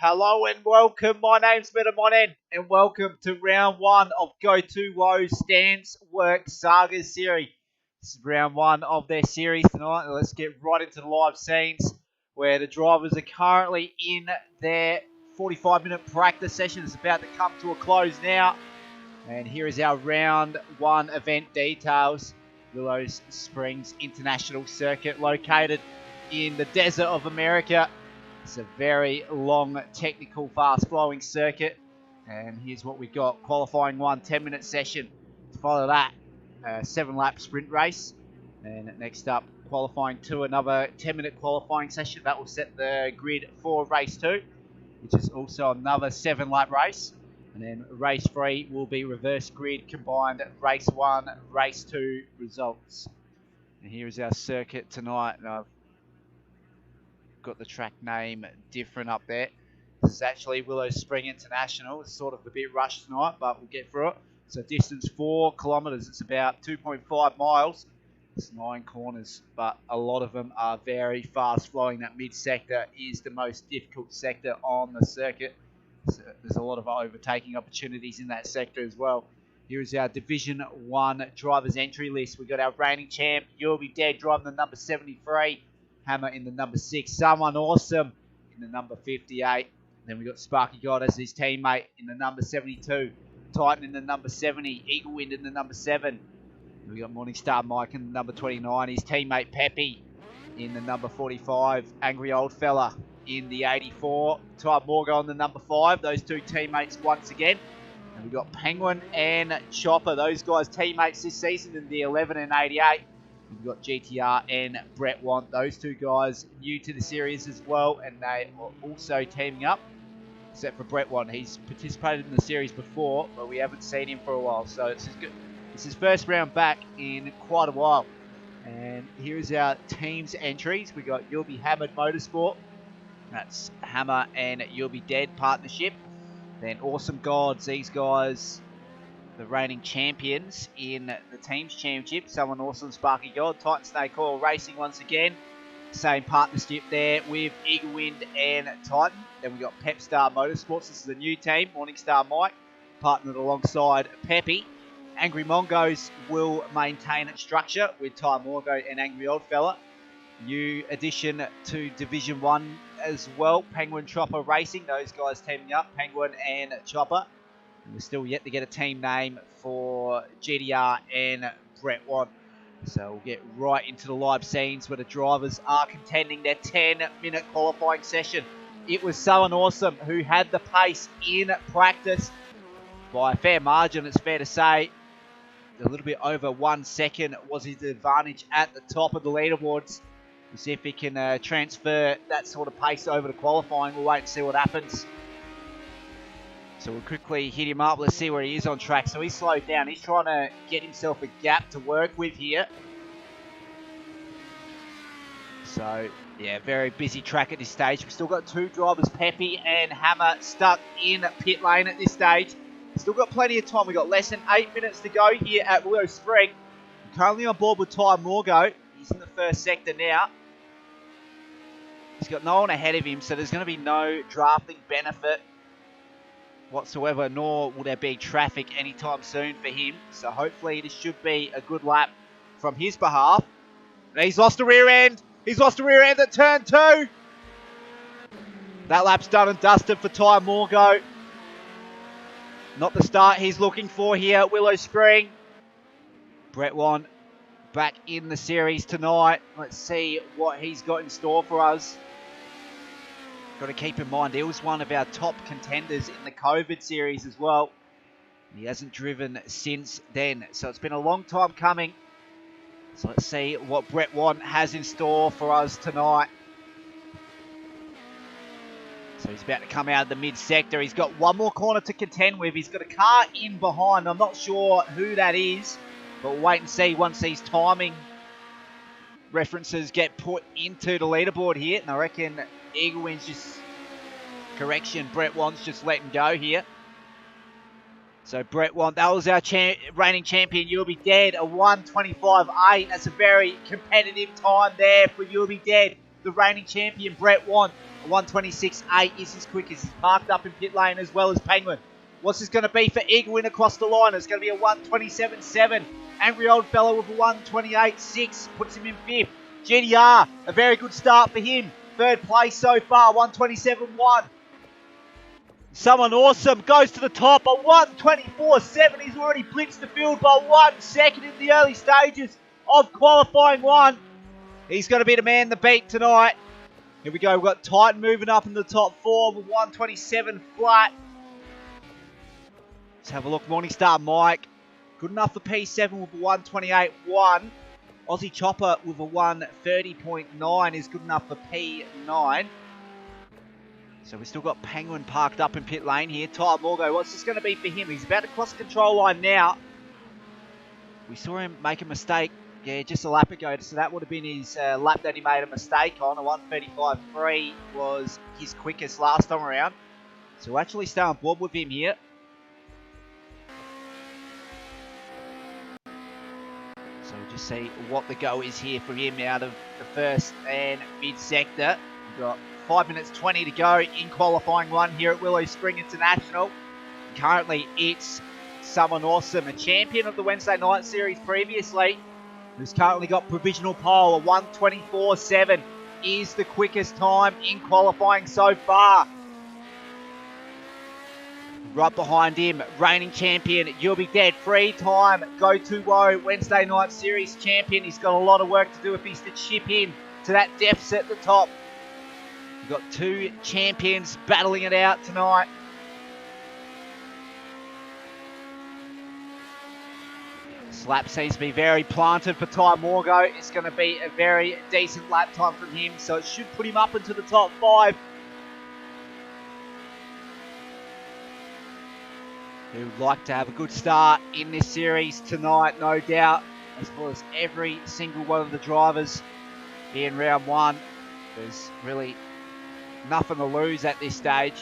Hello and welcome. My name's Metamonin and welcome to round one of Go2Whoa's Stanceworks Sagas series. This is round one of their series tonight. Let's get right into the live scenes where the drivers are currently in their 45-minute practice session. It's about to come to a close now. And here is our round one event details. Willow Springs International Circuit located in the desert of America. It's a very long, technical, fast-flowing circuit. And here's what we got. Qualifying 1, 10-minute session. To follow that, a 7-lap sprint race. And next up, qualifying 2, another 10-minute qualifying session. That will set the grid for race 2, which is also another 7-lap race. And then race 3 will be reverse grid combined race 1, race 2 results. And here is our circuit tonight. And I've got the track name different up there. This is actually Willow Spring International. It's sort of a bit rushed tonight, but we'll get through it. So distance 4 kilometres. It's about 2.5 miles. It's 9 corners, but a lot of them are very fast flowing. That mid sector is the most difficult sector on the circuit. So there's a lot of overtaking opportunities in that sector as well. Here is our Division 1 drivers entry list. We've got our reigning champ, You'll Be Dead, driving the number 73. Hammer in the number 6. Someone Awesome in the number 58. Then we've got Sparky God as his teammate in the number 72. Titan in the number 70. Eagle Wind in the number 7. We got Morningstar Mike in the number 29. His teammate Peppy in the number 45. Angry Old Fella in the 84. Ty Morgan on the number 5. Those two teammates once again. And we got Penguin and Chopper. Those guys teammates this season in the 11 and 88. We've got GTR and Brett Want. Those two guys new to the series as well. And they are also teaming up. Except for Brett Want. He's participated in the series before, but we haven't seen him for a while. So it's his first round back in quite a while. And here's our team's entries. We got You'll Be Hammered Motorsport. That's Hammer and You'll Be Dead partnership. Then Awesome Gods, these guys, the reigning champions in the team's championship. Someone Awesome, Sparky God. Titan Snake Oil Racing once again. Same partnership there with Eagle Wind and Titan. Then we got Pepstar Motorsports. This is a new team. Morningstar Mike partnered alongside Peppy. Angry Mongos will maintain its structure with Ty Morgo and Angry Old Fella. New addition to Division 1 as well. Penguin Chopper Racing. Those guys teaming up. Penguin and Chopper. And we're still yet to get a team name for GDR and Brett Want. So we'll get right into the live scenes where the drivers are contending their 10-minute qualifying session. It was Southern Awesome who had the pace in practice by a fair margin, it's fair to say. A little bit over 1 second was his advantage at the top of the leaderboards. We'll see if he can transfer that sort of pace over to qualifying. We'll wait and see what happens. So we'll quickly hit him up. Let's see where he is on track. So he's slowed down. He's trying to get himself a gap to work with here. So, yeah, very busy track at this stage. We've still got two drivers, Peppy and Hammer, stuck in pit lane at this stage. Still got plenty of time. We've got less than 8 minutes to go here at Willow Spring. I'm currently on board with Ty Morgo. He's in the first sector now. He's got no one ahead of him, so there's going to be no drafting benefit whatsoever, nor will there be traffic anytime soon for him. So hopefully this should be a good lap from his behalf. And he's lost the rear end. He's lost the rear end at turn 2. That lap's done and dusted for Ty Morgo. Not the start he's looking for here at Willow Spring. Brett Want back in the series tonight. Let's see what he's got in store for us. Got to keep in mind, he was one of our top contenders in the COVID series as well. He hasn't driven since then. So it's been a long time coming. So let's see what Brett Want has in store for us tonight. So he's about to come out of the mid-sector. He's got one more corner to contend with. He's got a car in behind. I'm not sure who that is. But we'll wait and see once these timing references get put into the leaderboard here. And I reckon Eagle Wind's just... Correction, Brett Want's just letting go here. So Brett Want, that was our reigning champion. You'll Be Dead, a 1:25.8. That's a very competitive time there for You'll Be Dead. The reigning champion, Brett Want, a 1:26.8 is his quickest. He's parked up in pit lane as well as Penguin. What's this going to be for Eagle Wind across the line? It's going to be a 1:27.7. Angry Old Fellow with a 1:28.6 puts him in 5th. GDR, a very good start for him. 3rd place so far, 1:27.1. Someone Awesome goes to the top, a 1:24.7. He's already blitzed the field by 1 second in the early stages of qualifying 1. He's going to be the man to beat tonight. Here we go. We've got Titan moving up in the top 4 with 1:27 flat. Let's have a look. Morningstar Mike. Good enough for P7 with a 1:28.1. Aussie Chopper with a 1:30.9 is good enough for P9. So we've still got Penguin parked up in pit lane here. Ty Morgo, what's this going to be for him? He's about to cross the control line now. We saw him make a mistake, just a lap ago. So that would have been his lap that he made a mistake on. A 1:35.3 was his quickest last time around. So we'll actually stay on board with him here. So we'll just see what the go is here for him out of the first and mid-sector. We've got 5 minutes 20 to go in qualifying 1 here at Willow Spring International. Currently, it's someone awesome, a champion of the Wednesday night series previously, who's currently got provisional pole. A 1:24.7 is the quickest time in qualifying so far. Right behind him, reigning champion, You'll Be Dead, 3-time Go2Whoa Wednesday night series champion. He's got a lot of work to do if he's to chip in to that deficit at the top. We've got two champions battling it out tonight. This lap seems to be very planted for Ty Morgo. It's going to be a very decent lap time from him, so it should put him up into the top 5. Who would like to have a good start in this series tonight, no doubt, as well as every single one of the drivers in round 1. There's really nothing to lose at this stage.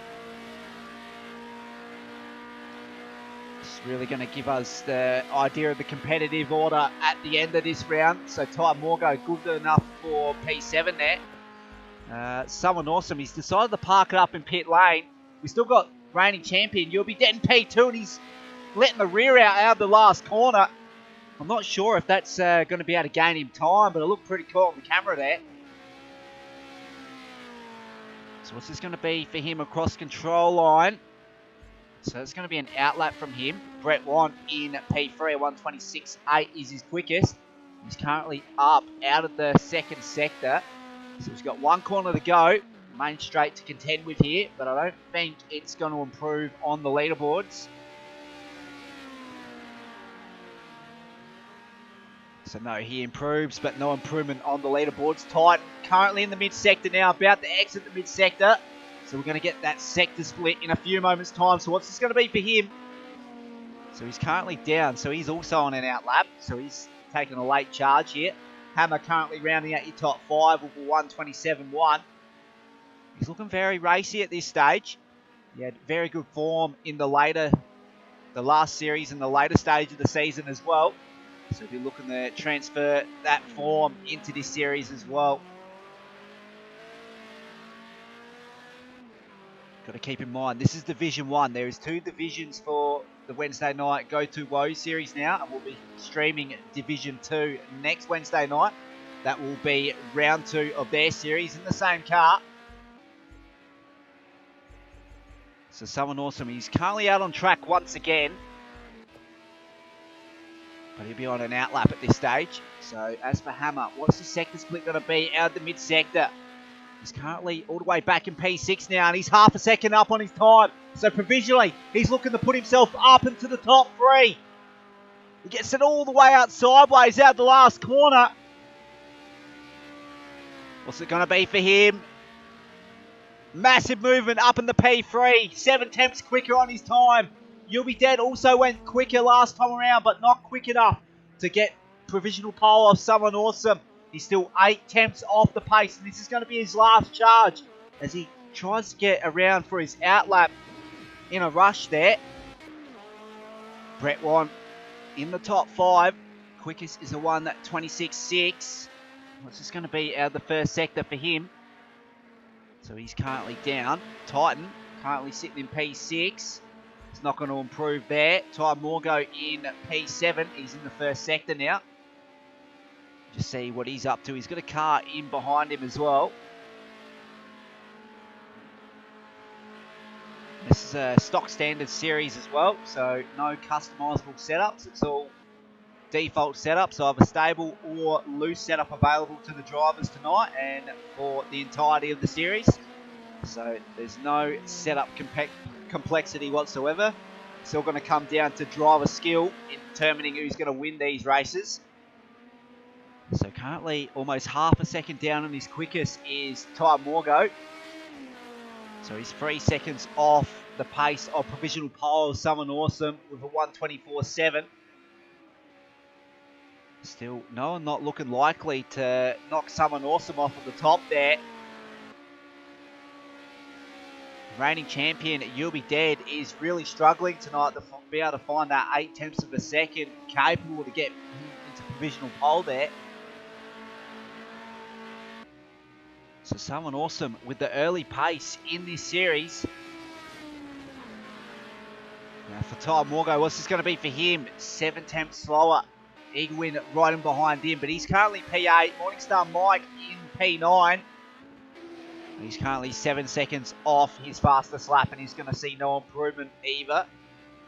It's really going to give us the idea of the competitive order at the end of this round. So Ty Morgo, good enough for P7 there. Someone awesome. He's decided to park it up in pit lane. We still got reigning champion You'll Be Dead in P2, and he's letting the rear out of the last corner. I'm not sure if that's going to be able to gain him time, but it looked pretty cool on the camera there. So what's this going to be for him across control line? So it's going to be an outlap from him. Brett Want in P3, 126.8 is his quickest. He's currently up out of the second sector. So he's got one corner to go. Main straight to contend with here, but I don't think it's going to improve on the leaderboards. So no, he improves, but no improvement on the leaderboards. Titan currently in the mid-sector now, about to exit the mid-sector. So we're going to get that sector split in a few moments' time. So what's this going to be for him? So he's currently down, so he's also on an outlap. So he's taking a late charge here. Hammer currently rounding out your top 5 with a 127.1. He's looking very racy at this stage. He had very good form in the last series and the later stage of the season as well. So we'll be looking to transfer that form into this series as well. Got to keep in mind, this is Division 1. There is 2 divisions for the Wednesday night Go2Whoa's series now, and we'll be streaming Division 2 next Wednesday night. That will be round 2 of their series in the same car. So someone awesome. He's currently out on track once again, but he'll be on an outlap at this stage. So as for Hammer, what's the sector split going to be out of the mid-sector? He's currently all the way back in P6 now, and he's half a second up on his time. So provisionally, he's looking to put himself up into the top 3. He gets it all the way out sideways out the last corner. What's it going to be for him? Massive movement up in the P3. 7 tenths quicker on his time. You'll Be Dead also went quicker last time around, but not quick enough to get provisional pole off someone awesome. He's still 8 tenths off the pace, and this is going to be his last charge as he tries to get around for his outlap in a rush there. Brett Want in the top 5. Quickest is a 1:26.6. What's this going to be out of the first sector for him? So he's currently down. Titan currently sitting in P6. It's not going to improve there. Ty Morgo in P7. He's in the first sector now. Just see what he's up to. He's got a car in behind him as well. This is a stock standard series as well, so no customizable setups. It's all default setups, either stable or loose setup available to the drivers tonight and for the entirety of the series. So there's no setup complexity whatsoever. It's all going to come down to driver skill in determining who's going to win these races. So currently almost half a second down on his quickest is Ty Morgo. So he's 3 seconds off the pace of provisional pole of someone awesome with a 1:24.7. Still, no one not looking likely to knock someone awesome off at the top there. Reigning champion You'll Be Dead is really struggling tonight to be able to find that 8 tenths of a second capable to get into provisional pole there. So someone awesome with the early pace in this series. Now for Ty Morgo, what's this going to be for him? 7 tenths slower. Eagle win right in behind him, but he's currently P8. Morningstar Mike in P9. He's currently 7 seconds off his fastest lap, and he's going to see no improvement either.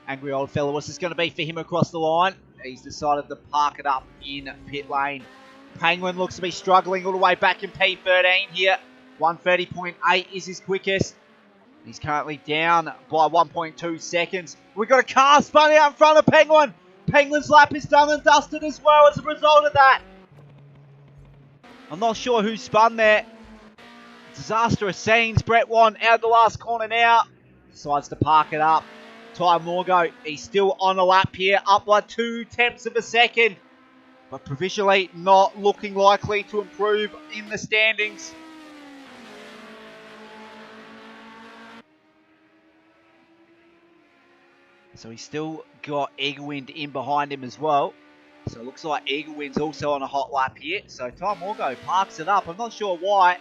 Angry old fella, what's this going to be for him across the line? He's decided to park it up in pit lane. Penguin looks to be struggling all the way back in P13 here. 1:30.8 is his quickest. He's currently down by 1.2 seconds. We've got a car spun out in front of Penguin. Penguin's lap is done and dusted as well as a result of that. I'm not sure who spun there. Disastrous scenes. Brett Wan out the last corner now. Decides to park it up. Ty Morgo, he's still on a lap here, up by 0.2 of a second. But provisionally not looking likely to improve in the standings. So he's still got Eaglewind in behind him as well. So it looks like Eaglewind's also on a hot lap here. So Ty Morgo parks it up. I'm not sure why.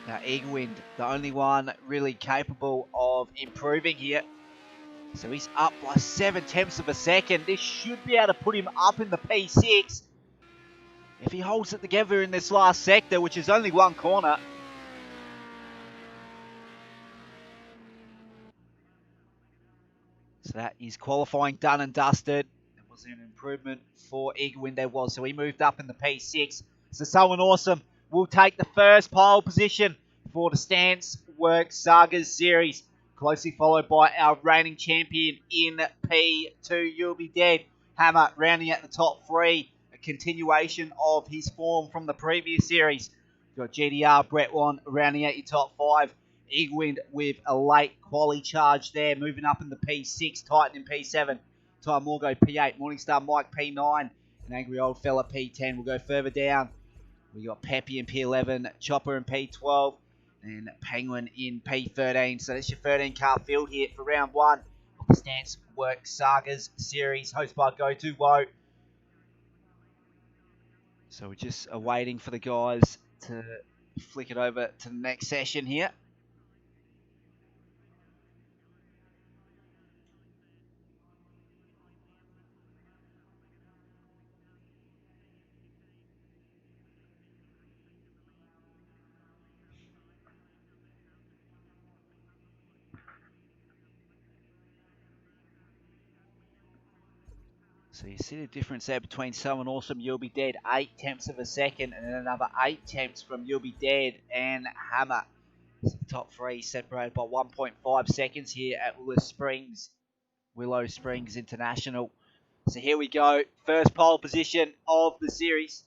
Now Eaglewind, the only one really capable of improving here. So he's up by 0.7 of a second. This should be able to put him up in the P6. If he holds it together in this last sector, which is only one corner. So that is qualifying done and dusted. There wasn't an improvement for Eaglewind, there was. So he moved up in the P6. So someone awesome will take the first pole position for the Stanceworks Sagas series. Closely followed by our reigning champion in P2, You'll Be Dead. Hammer rounding at the top 3. A continuation of his form from the previous series. You've got GDR, Brett Wan rounding out your top 5. Eaglewind with a late quali charge there, moving up in the P6, Titan in P7, Ty Morgo P8, Morningstar Mike P9, and Angry Old Fella P10. We'll go further down. We got Peppy in P11, Chopper in P12, and Penguin in P13. So that's your 13 car field here for round 1 of the Stanceworks Sagas series, hosted by Go2Whoa's. So we're just awaiting for the guys to flick it over to the next session here. So you see the difference there between Someone Awesome, You'll Be Dead, 0.8 of a second, and then another 0.8 from You'll Be Dead and Hammer. So the top 3 separated by 1.5 seconds here at Willow Springs International. So here we go. First pole position of the series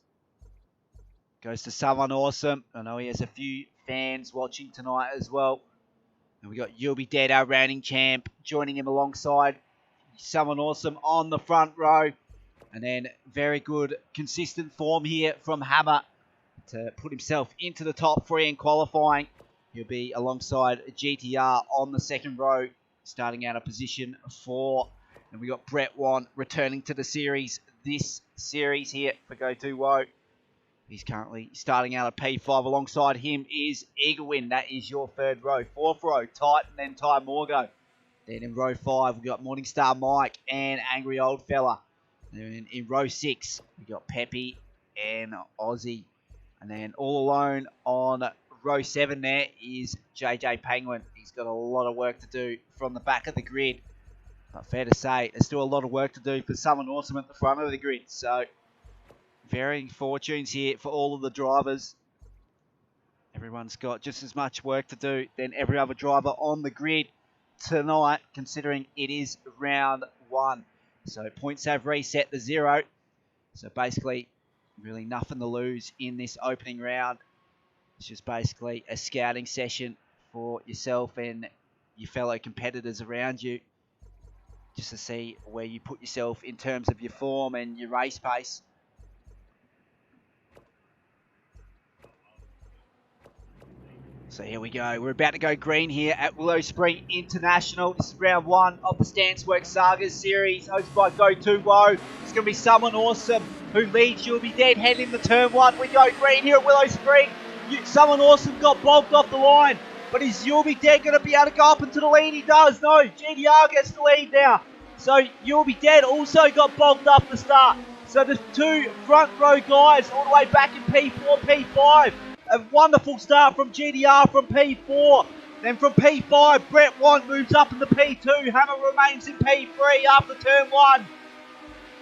goes to Someone Awesome. I know he has a few fans watching tonight as well. And we got You'll Be Dead, our reigning champ, joining him alongside Someone Awesome on the front row. And then very good consistent form here from Hammer to put himself into the top 3 in qualifying. He'll be alongside GTR on the second row, starting out of position 4. And we got Brett Wan returning to the series, this series here for Go2Whoa's. He's currently starting out of P5. Alongside him is Eaglewind. That is your third row. Fourth row, Titan, then Ty Morgo. Then in row 5, we've got Morningstar Mike and Angry Old Fella. And in row 6, we've got Peppy and Aussie. And then all alone on row 7 there is JJ Penguin. He's got a lot of work to do from the back of the grid. But fair to say, there's still a lot of work to do for Someone Awesome at the front of the grid. So, varying fortunes here for all of the drivers. Everyone's got just as much work to do than every other driver on the grid tonight, considering it is round 1. So points have reset to 0. So basically, really nothing to lose in this opening round. It's just basically a scouting session for yourself and your fellow competitors around you, just to see where you put yourself in terms of your form and your race pace. So here we go. We're about to go green here at Willow Spring International. This is round 1 of the Stanceworks Sagas series, hosted by Go2Whoa's. It's going to be Someone Awesome who leads You'll Be Dead heading into turn 1. We go green here at Willow Spring. Someone Awesome got bogged off the line. But is You'll Be Dead going to be able to go up into the lead? He does. No, GDR gets the lead now. So You'll Be Dead also got bogged up the start. So the 2 front row guys all the way back in P4, P5 A wonderful start from GDR from P4. Then from P5, Brett Want moves up into P2. Hammer remains in P3 after turn 1.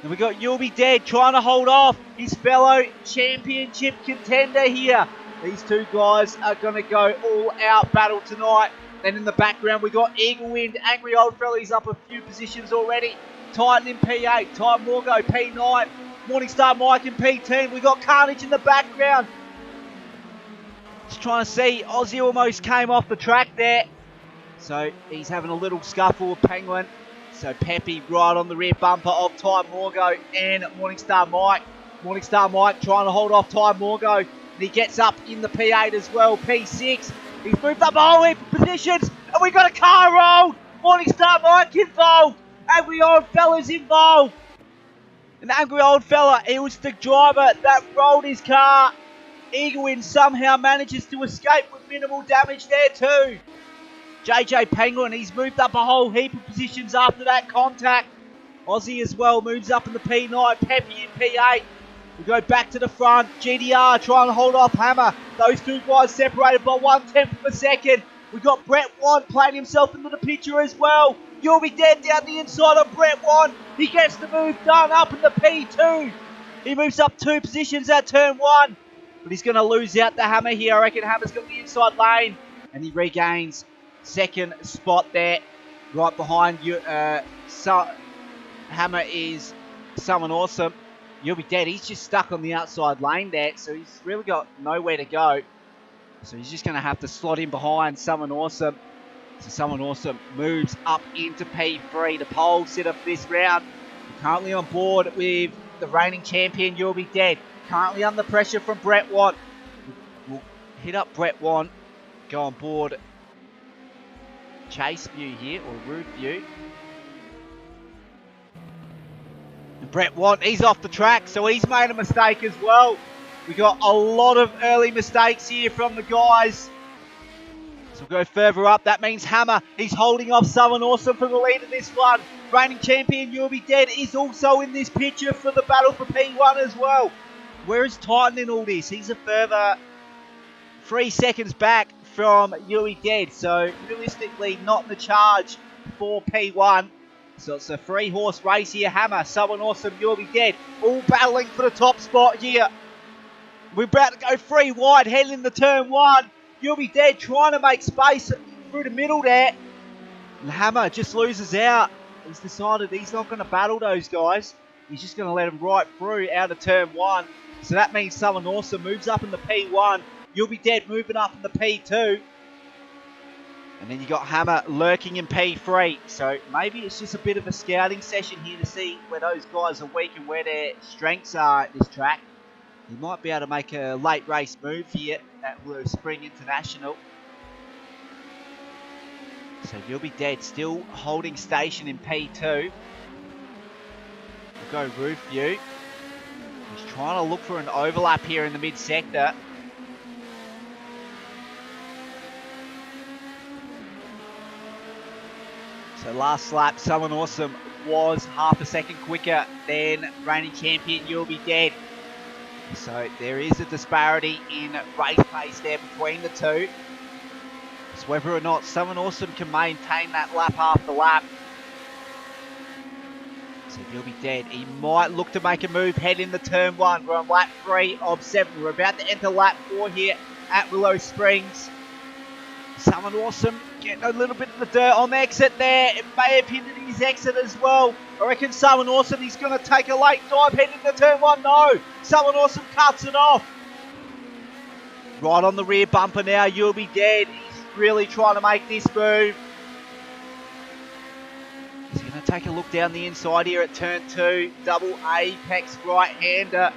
And we got You'll Be Dead trying to hold off his fellow championship contender here. These two guys are going to go all out battle tonight. Then in the background we got Eagle Wind, Angry Old Fella, he's up a few positions already. Titan in P8, Titan Morgo P9, Morningstar Mike in P10. We got Carnage in the background. Just trying to see, Aussie almost came off the track there. So he's having a little scuffle with Penguin. So Peppy right on the rear bumper of Ty Morgo and Morningstar Mike. Morningstar Mike trying to hold off Ty Morgo. And he gets up in the P8 as well, P6. He's moved up a whole heap of positions. And we got a car roll. Morningstar Mike involved. Angry Old Fella's involved. An Angry Old Fella, he was the driver that rolled his car. Eagle Wind somehow manages to escape with minimal damage there too. JJ Penguin, he's moved up a whole heap of positions after that contact. Aussie as well moves up in the P9, Peppy in P8. We go back to the front, GDR trying to hold off Hammer. Those two guys separated by 1/10 of a second. We got Brett Want playing himself into the picture as well. You'll Be Dead down the inside of Brett Want. He gets the move done up in the P2. He moves up 2 positions at turn 1. But he's going to lose out the Hammer here. I reckon Hammer's got the inside lane. And he regains second spot there. Right behind you. Hammer is Someone Awesome. You'll Be Dead. He's just stuck on the outside lane there. So he's really got nowhere to go. So he's just going to have to slot in behind Someone Awesome. So Someone Awesome moves up into P3. The pole sitter for this round. Currently on board with the reigning champion, You'll Be Dead. Currently under pressure from Brett Want. We'll hit up Brett Want. Go on board Chase View here, or Route View. And Brett Want, he's off the track, so he's made a mistake as well. We got a lot of early mistakes here from the guys. So we'll go further up. That means Hammer, he's holding off Someone Awesome for the lead of this one. Reigning champion, You'll Be Dead, is also in this picture for the battle for P1 as well. Where is Titan in all this? He's a further 3 seconds back from You'll Be Dead. So realistically not in the charge for P1. So it's a 3-horse race here. Hammer, Someone Awesome, You'll Be Dead. All battling for the top spot here. We're about to go 3 wide, heading into turn 1. You'll Be Dead trying to make space through the middle there. And Hammer just loses out. He's decided he's not going to battle those guys. He's just going to let them right through out of turn 1. So that means Someone Awesome moves up in the P1. You'll Be Dead moving up in the P2. And then you got Hammer lurking in P3. So maybe it's just a bit of a scouting session here to see where those guys are weak and where their strengths are at this track. He might be able to make a late race move here at Willow Spring International. So You'll Be Dead still holding station in P2. We'll go Roof View. He's trying to look for an overlap here in the mid-sector. So last lap, Someone Awesome was half a second quicker than reigning champion You'll Be Dead. So there is a disparity in race pace there between the two. It's whether or not Someone Awesome can maintain that lap after lap. So You'll Be Dead. He might look to make a move head into turn 1. We're on lap 3 of 7. We're about to enter lap 4 here at Willow Springs. Someone Awesome getting a little bit of the dirt on the exit there. It may have hindered his exit as well. I reckon Someone Awesome, he's going to take a late dive head into turn 1. No, Someone Awesome cuts it off. Right on the rear bumper now, You'll Be Dead. He's really trying to make this move. He's going to take a look down the inside here at turn 2. Double apex right-hander.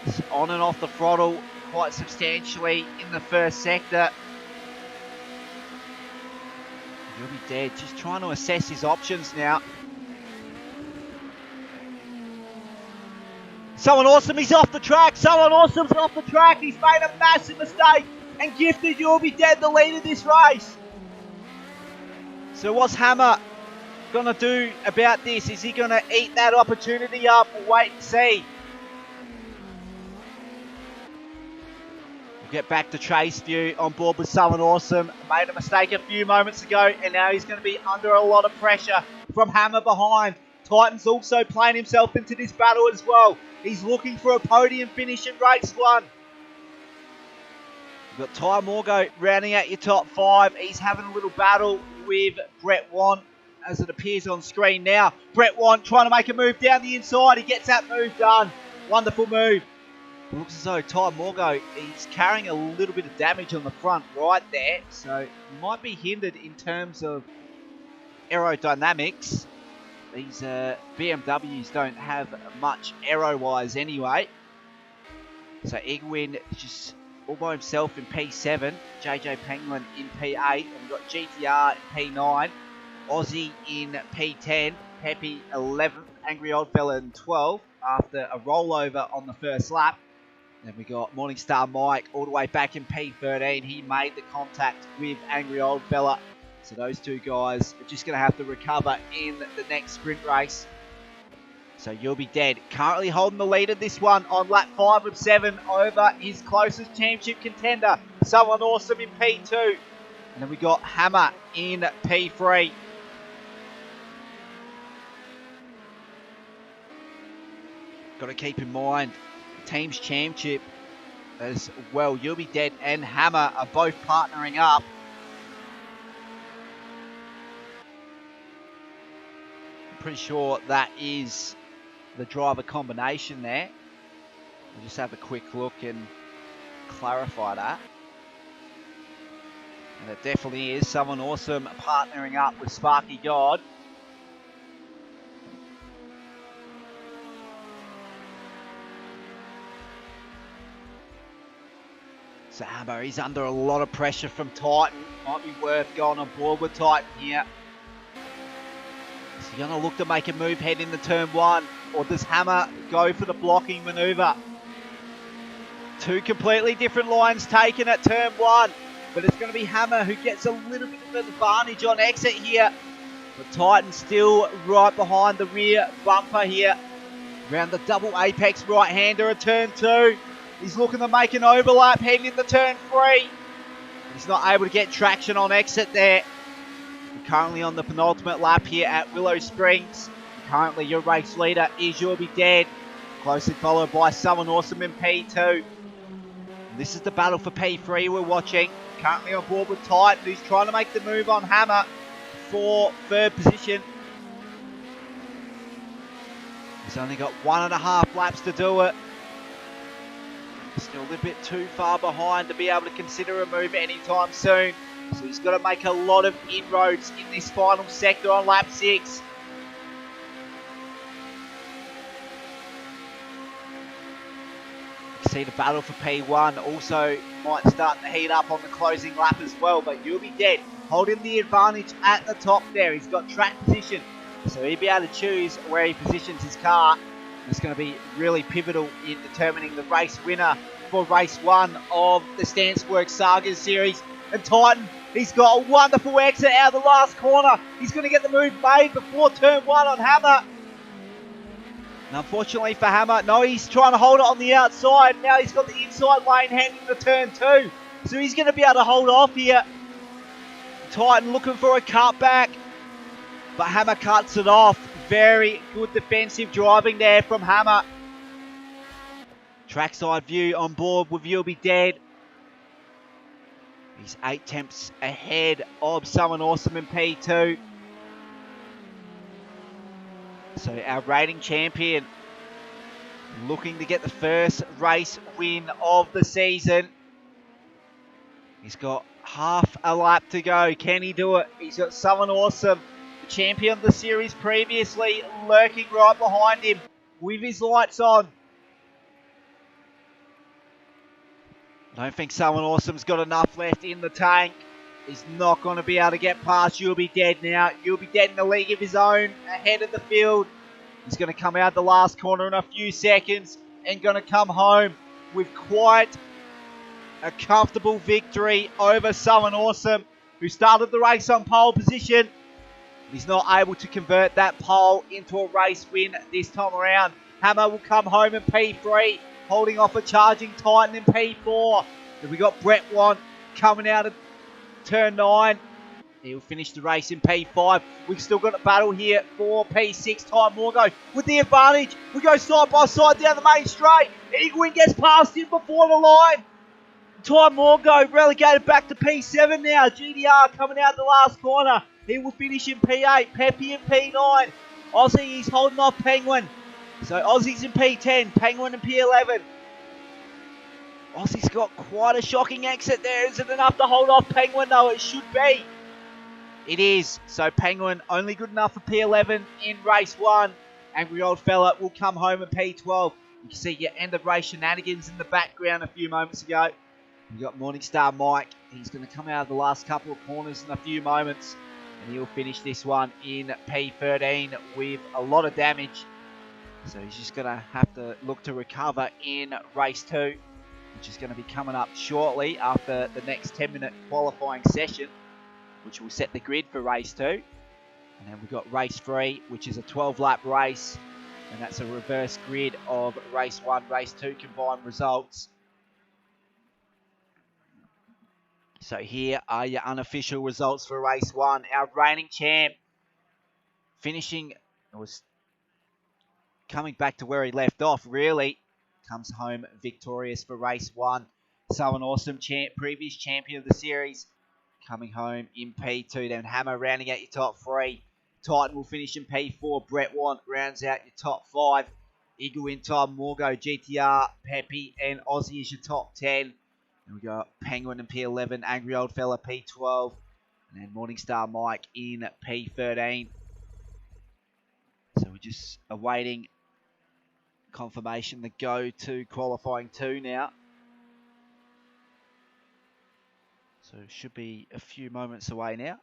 It's on and off the throttle quite substantially in the first sector. You'll Be Dead, just trying to assess his options now. Someone Awesome, he's off the track. Someone Awesome's off the track. He's made a massive mistake and gifted You'll Be Dead the lead of this race. So what's Hammer going to do about this? Is he going to eat that opportunity up? We'll wait and see. We'll get back to Chase View on board with Someone Awesome. Made a mistake a few moments ago, and now he's going to be under a lot of pressure from Hammer behind. Titan's also playing himself into this battle as well. He's looking for a podium finish in race 1. You've got Ty Morgo rounding out your top 5. He's having a little battle with Brett Want, as it appears on screen now. Brett Want trying to make a move down the inside. He gets that move done. Wonderful move. It looks as though Ty Morgo is carrying a little bit of damage on the front right there, so he might be hindered in terms of aerodynamics. These BMWs don't have much aero-wise anyway. So Egwin just all by himself in P7, JJ Penguin in P8, and we've got GTR in P9, Aussie in P10, Peppy 11th, Angry Oddfella in 12th after a rollover on the first lap. Then we got Morningstar Mike all the way back in P13. He made the contact with Angry Oldfella. So those two guys are just going to have to recover in the next sprint race. So You'll Be Dead currently holding the lead of this one on lap 5 of 7 over his closest championship contender, Someone Awesome in P2. And then we got Hammer in P3. Got to keep in mind, Team's Championship as well. You'll Be Dead and Hammer are both partnering up. I'm pretty sure that is the driver combination there. We'll just have a quick look and clarify that. And it definitely is Someone Awesome partnering up with Sparky God. So Hammer, he's under a lot of pressure from Titan. Might be worth going on board with Titan here. Is he going to look to make a move head into turn 1? Or does Hammer go for the blocking manoeuvre? Two completely different lines taken at turn 1. But it's going to be Hammer who gets a little bit of an advantage on exit here. But Titan still right behind the rear bumper here. Around the double apex right-hander at turn 2. He's looking to make an overlap heading into turn 3. He's not able to get traction on exit there. We're currently on the penultimate lap here at Willow Springs. Currently your race leader is You'll Be Dead, closely followed by Someone Awesome in P2. And this is the battle for P3 we're watching. Currently on board with Titan, who's trying to make the move on Hammer for 3rd position. He's only got 1.5 laps to do it. Still a little bit too far behind to be able to consider a move anytime soon. So he's got to make a lot of inroads in this final sector on lap 6. You can see the battle for P1 also might start to heat up on the closing lap as well. But You'll Be Dead holding the advantage at the top there. He's got track position, so he'll be able to choose where he positions his car. It's going to be really pivotal in determining the race winner for race 1 of the Stanceworks Sagas series. And Titan, he's got a wonderful exit out of the last corner. He's going to get the move made before turn 1 on Hammer. And unfortunately for Hammer, no, he's trying to hold it on the outside. Now he's got the inside lane heading into turn 2. So he's going to be able to hold off here. Titan looking for a cutback, but Hammer cuts it off. Very good defensive driving there from Hammer. Trackside view on board with You'll Be Dead. He's 8 tenths ahead of Someone Awesome in P2. So our rating champion looking to get the first race win of the season. He's got half a lap to go. Can he do it? He's got Someone Awesome, the champion of the series previously, lurking right behind him with his lights on. I don't think Someone Awesome's got enough left in the tank. He's not going to be able to get past You'll Be Dead now. You'll Be Dead in a league of his own, ahead of the field. He's going to come out the last corner in a few seconds and going to come home with quite a comfortable victory over Someone Awesome, who started the race on pole position. He's not able to convert that pole into a race win this time around. Hammer will come home in P3, holding off a charging Titan in P4. Then we got Brett One coming out of turn 9. He'll finish the race in P5. We've still got a battle here for P6. Ty Morgo with the advantage. We go side by side down the main straight. Eaglewing gets past him before the line. Ty Morgo relegated back to P7 now. GDR coming out the last corner. He will finish in P8. Peppy in P9. Aussie is holding off Penguin. So Aussie's in P10. Penguin in P11. Aussie's got quite a shocking exit there. Is it enough to hold off Penguin though? It should be. It is. So Penguin only good enough for P11 in race 1. Angry Old Fella will come home at P12. You can see your end of race shenanigans in the background a few moments ago. We've got Morningstar Mike. He's going to come out of the last couple of corners in a few moments. And he'll finish this one in P13 with a lot of damage. So he's just going to have to look to recover in race 2, which is going to be coming up shortly after the next 10-minute qualifying session, which will set the grid for race 2. And then we've got race 3, which is a 12-lap race. And that's a reverse grid of race 1, race 2 combined results. So here are your unofficial results for race 1. Our reigning champ finishing, was coming back to where he left off, really. Comes home victorious for race 1. So an awesome previous champion of the series. Coming home in P2. Then Hammer rounding out your top 3. Titan will finish in P4. Brett Want rounds out your top 5. Eagle in time, Morgo, GTR, Peppy, and Aussie is your top 10. And we got Penguin in P11, Angry Old Fella P12, and then Morningstar Mike in P13. So we're just awaiting confirmation to go to qualifying 2 now. So it should be a few moments away now.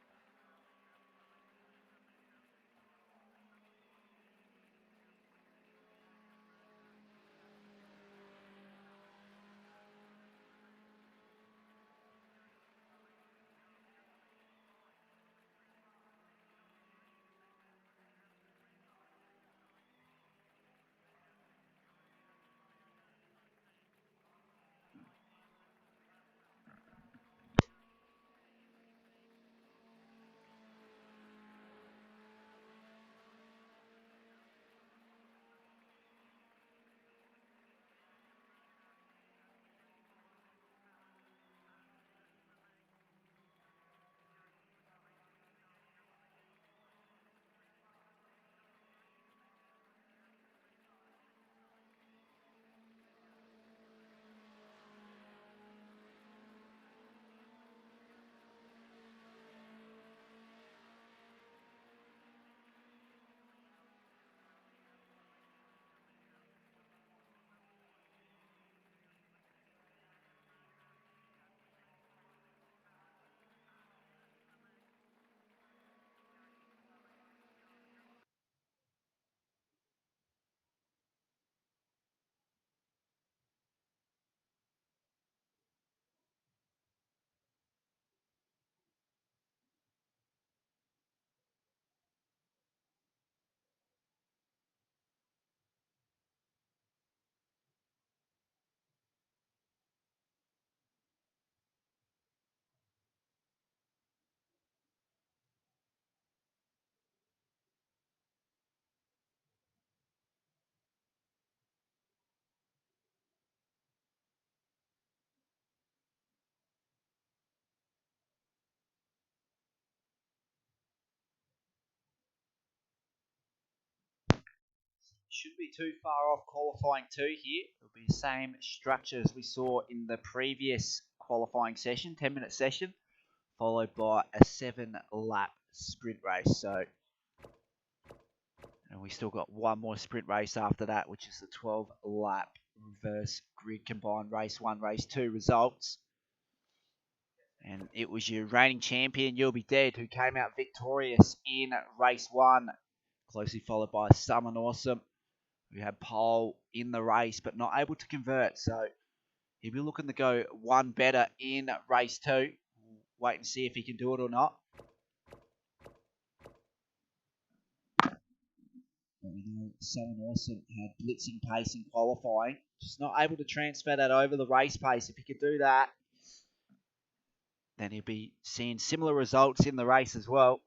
Shouldn't be too far off qualifying 2 here. It'll be the same structure as we saw in the previous qualifying session, 10-minute session, followed by a 7-lap sprint race. So, and we still got one more sprint race after that, which is the 12-lap reverse grid combined race 1, race 2 results. And it was your reigning champion, You'll Be Dead, who came out victorious in race 1, closely followed by Summon Awesome. We had pole in the race, but not able to convert. So he'll be looking to go one better in race 2. Wait and see if he can do it or not. Someone Awesome had blitzing pace in qualifying. Just not able to transfer that over the race pace. If he could do that, then he'll be seeing similar results in the race as well.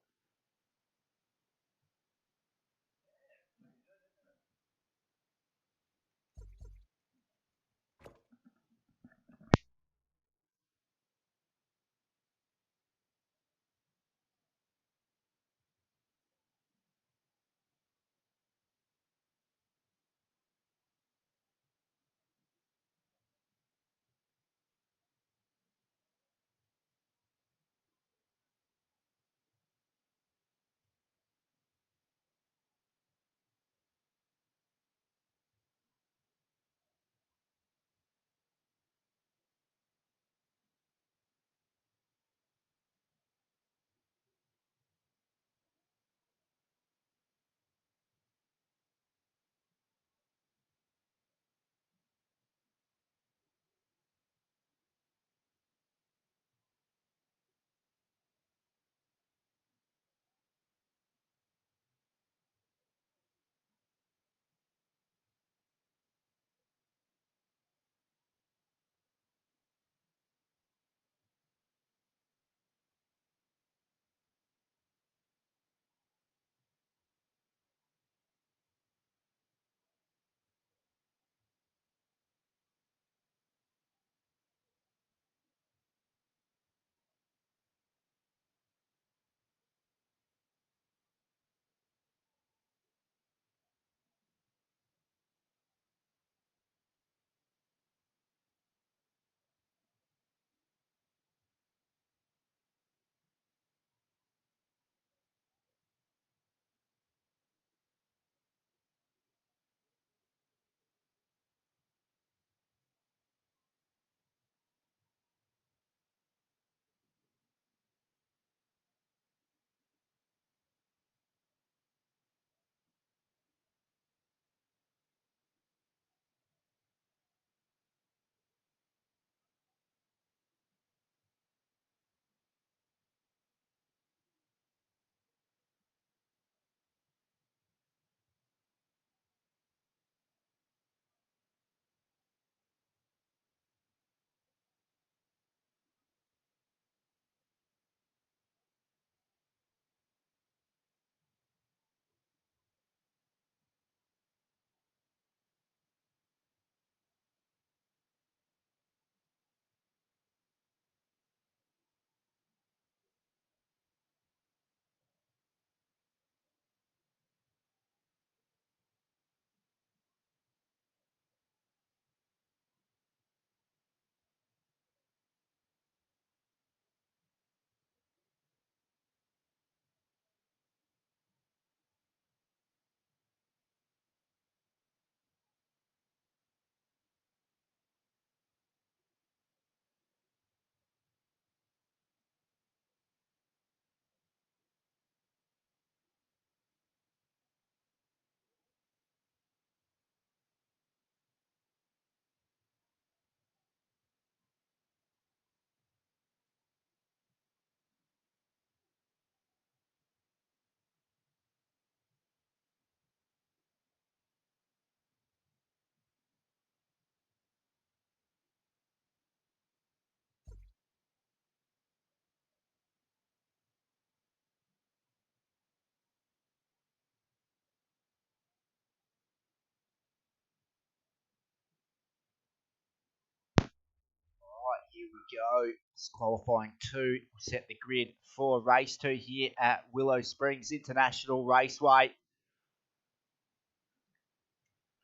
Here we go. It's qualifying 2. We'll set the grid for race 2 here at Willow Springs International Raceway.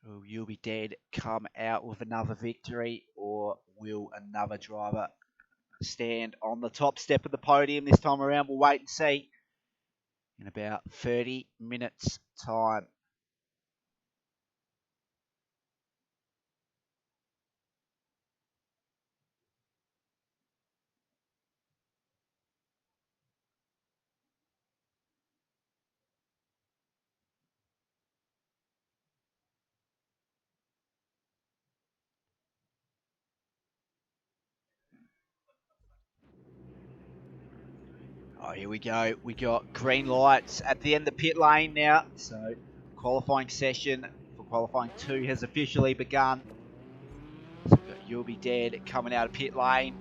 Will You Be Dead come out with another victory, or will another driver stand on the top step of the podium this time around? We'll wait and see in about 30 minutes' time. Oh, here we go. We got green lights at the end of the pit lane now. So qualifying session for qualifying 2 has officially begun. So we've got You'll Be Dead coming out of pit lane.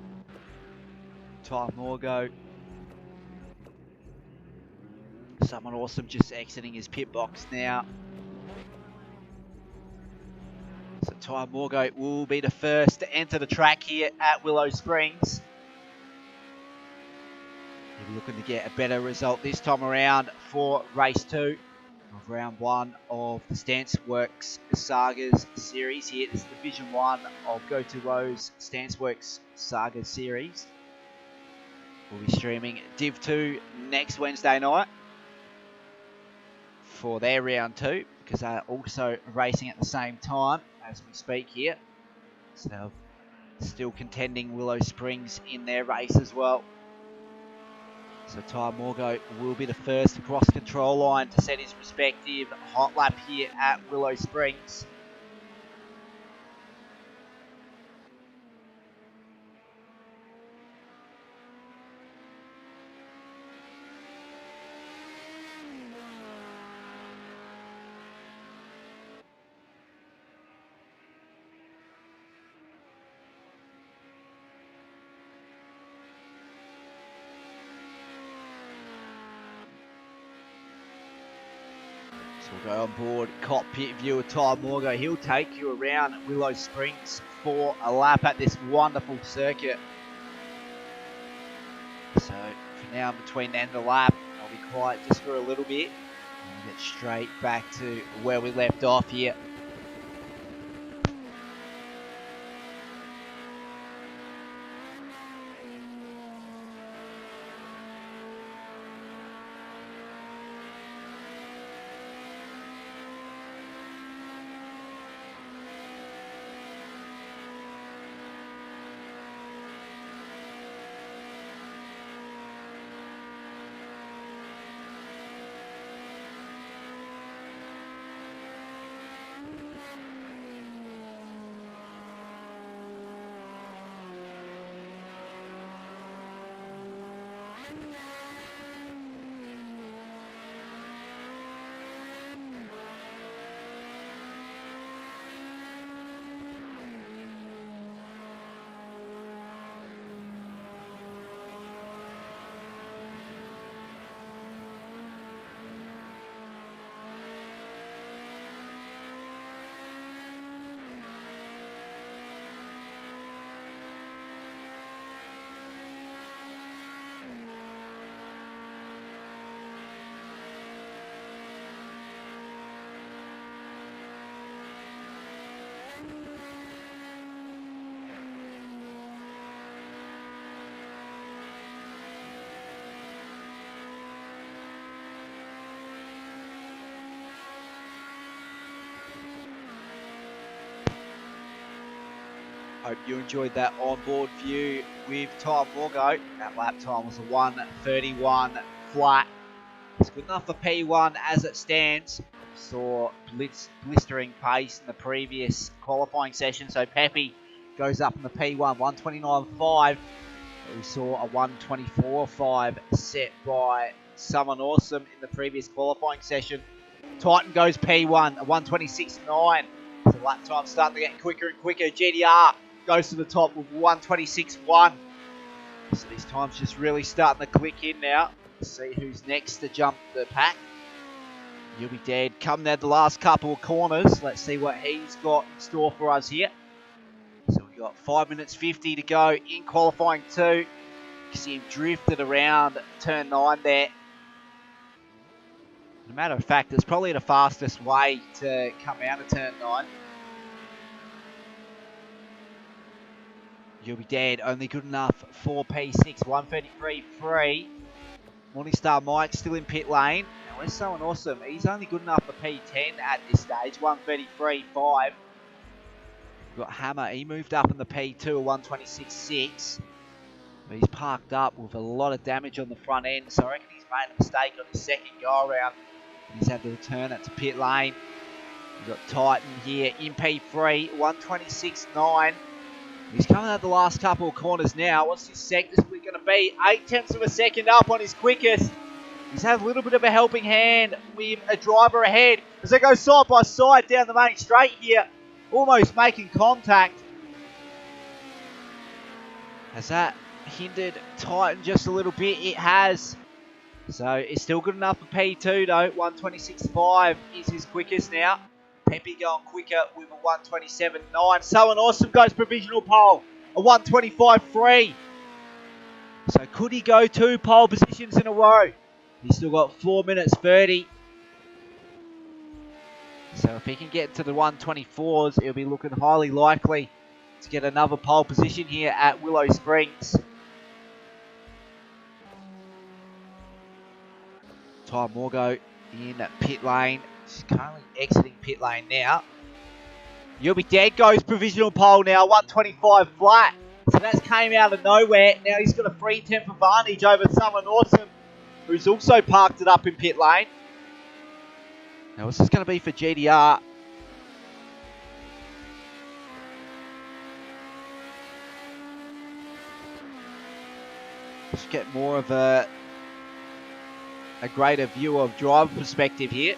Time more go. Someone awesome just exiting his pit box now. So Ty Morgo will be the first to enter the track here at Willow Springs. He'll be looking to get a better result this time around for race 2 of round 1 of the Stanceworks Sagas series here. This is Division 1 of Go2Whoa's Stanceworks Sagas series. We'll be streaming Div 2 next Wednesday night for their round 2, because they're also racing at the same time as we speak here. So they're still contending Willow Springs in their race as well. So Ty Morgo will be the first across control line to set his respective hot lap here at Willow Springs. So we'll go on board cockpit view of Ty Morgo. He'll take you around Willow Springs for a lap at this wonderful circuit. So for now, between the end of the lap, I'll be quiet just for a little bit and get straight back to where we left off here. Hope you enjoyed that onboard view with Ty Morgo. That lap time was a 1:31 flat. It's good enough for P1 as it stands. We saw blistering pace in the previous qualifying session, so Pepe goes up in the P1, 1:29.5. We saw a 1:24.5 set by someone awesome in the previous qualifying session. Titan goes P1, a 1:26.9. So lap time starting to get quicker and quicker. GDR goes to the top with 1:26.1. So these times just really starting to click in now. Let's see who's next to jump the pack. You'll be dead. Come there the last couple of corners. Let's see what he's got in store for us here. So we've got 5 minutes 50 to go in qualifying 2. You can see him drifted around turn 9 there. As a matter of fact, it's probably the fastest way to come out of turn 9. You'll be dead. Only good enough for P6. 1:33.3. Morningstar Mike still in pit lane. Now where's someone awesome? He's only good enough for P10 at this stage. 1:33.5. We've got Hammer. He moved up in the P2 at 1:26.6. But he's parked up with a lot of damage on the front end. So I reckon he's made a mistake on his second go around. He's had to return it to pit lane. We've got Titan here in P3. 1:26.9. He's coming out the last couple of corners now. What's his sector split going to be? 0.8 of a second up on his quickest. He's had a little bit of a helping hand with a driver ahead as they go side by side down the main straight here. Almost making contact. As that hindered Titan just a little bit? It has. So it's still good enough for P2 though. 126.5 is his quickest now. Pepe going quicker with a 127.9. Someone Awesome goes provisional pole. A 125.3. So could he go 2 pole positions in a row? He's still got 4 minutes 30. So if he can get to the 124s, it'll be looking highly likely to get another pole position here at Willow Springs. Ty Morgo in pit lane. She's currently exiting pit lane now. You'll Be Dead goes provisional pole now, 125 flat. So that's came out of nowhere. Now he's got a 3/10 advantage over Someone Awesome, who's also parked it up in pit lane. Now what's this going to be for GDR? Let's get more of a greater view of driver perspective here.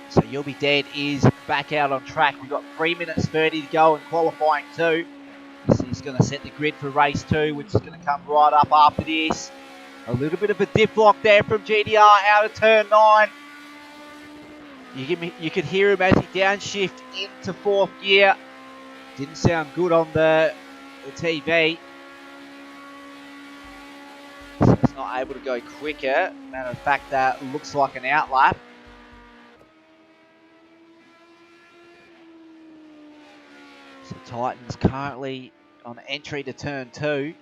So You'll Be Dead is back out on track. We've got 3 minutes 30 to go in qualifying 2. So he's going to set the grid for race 2, which is going to come right up after this. A little bit of a dip lock there from GDR out of turn 9. You could hear him as he downshift into 4th gear. Didn't sound good on the TV. So he's not able to go quicker. Matter of fact, that looks like an outlap. So Titan's currently on entry to turn 2.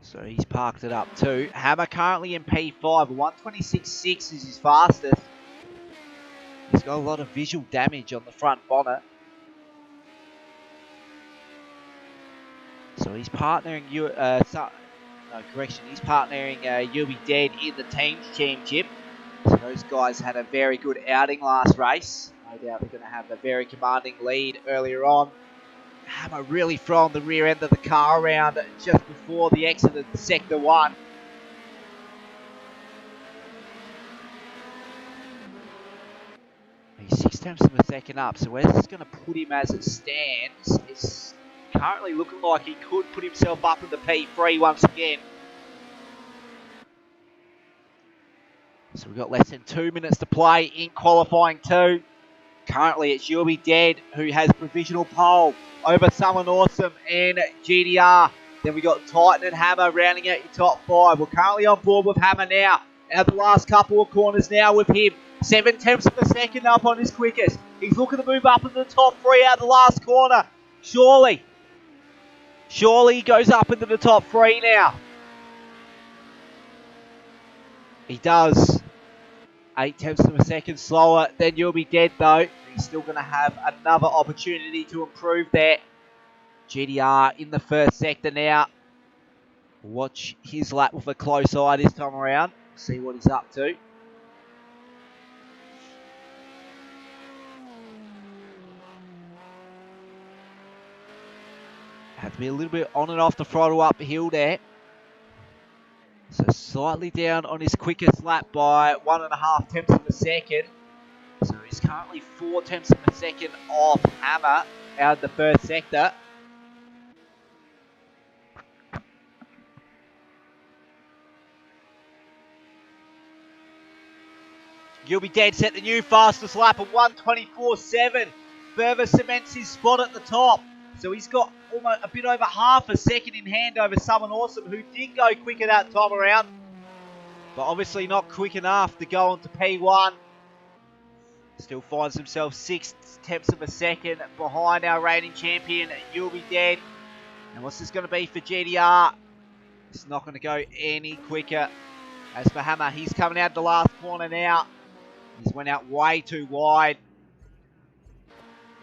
So he's parked it up too. Hammer currently in P5. 126.6 is his fastest. He's got a lot of visual damage on the front bonnet. So he's partnering he's partnering You'll Be Dead in the Teams Championship. So those guys had a very good outing last race. No doubt they're going to have a very commanding lead earlier on. Hammer really throwing the rear end of the car around just before the exit of Sector 1. He's 6 tenths of a second up, so where's this going to put him as it stands? It's currently looking like he could put himself up in the P3 once again. So we've got less than 2 minutes to play in qualifying 2. Currently it's You'll Be Dead who has provisional pole over Someone Awesome and GDR. Then we got Titan and Hammer rounding out your top 5. We're currently on board with Hammer now. Out the last couple of corners now with him. 7 tenths of a second up on his quickest. He's looking to move up into the top 3 out the last corner. Surely he goes up into the top 3 now. He does. 8 tenths of a second slower than You'll Be Dead though. He's still going to have another opportunity to improve there. GDR in the first sector now. Watch his lap with a close eye this time around. See what he's up to. Had to be a little bit on and off the throttle uphill there. So slightly down on his quickest lap by 1.5 tenths of a second. So he's currently 4 tenths of a second off Hammer out of the first sector. You'll Be Dead set the new fastest lap of 124.7. Further cements his spot at the top. So he's got almost a bit over half a second in hand over Someone Awesome, who did go quicker that time around. But obviously not quick enough to go on to P1. Still finds himself 6 tenths of a second behind our reigning champion, You'll Be Dead. And what's this going to be for GDR? It's not going to go any quicker. As for Hammer, he's coming out the last corner now. He's went out way too wide.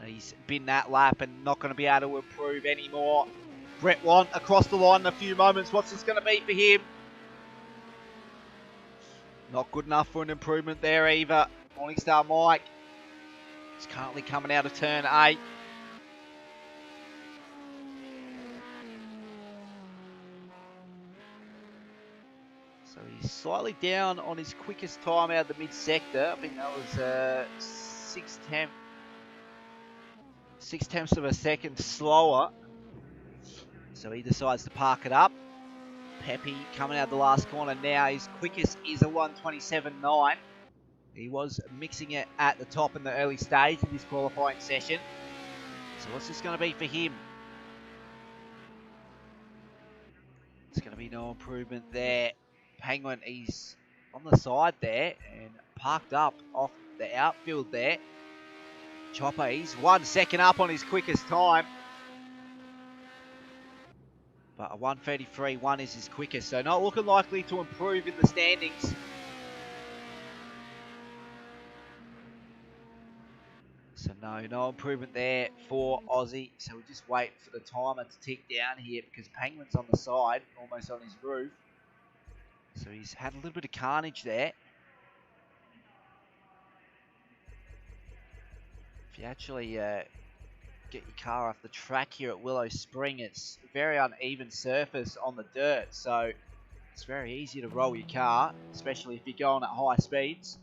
He's been that lap and not going to be able to improve anymore. Brett Want across the line in a few moments. What's this going to be for him? Not good enough for an improvement there either. Morningstar Mike is currently coming out of turn 8. So So he's slightly down on his quickest time out of the mid-sector. I think that was 6 tenths of a second slower. So he decides to park it up. Pepe coming out of the last corner now. His quickest is a 1:27.9. He was mixing it at the top in the early stage of this qualifying session. So what's this going to be for him? It's going to be no improvement there. Penguin, he's on the side there and parked up off the outfield there. Chopper, he's 1 second up on his quickest time. But a 1:33.1 is his quickest, so not looking likely to improve in the standings. So no improvement there for Aussie. So we'll just wait for the timer to tick down here because Penguin's on the side, almost on his roof. So he's had a little bit of carnage there. If you actually get your car off the track here at Willow Spring, it's a very uneven surface on the dirt. So it's very easy to roll your car, especially if you're going at high speeds.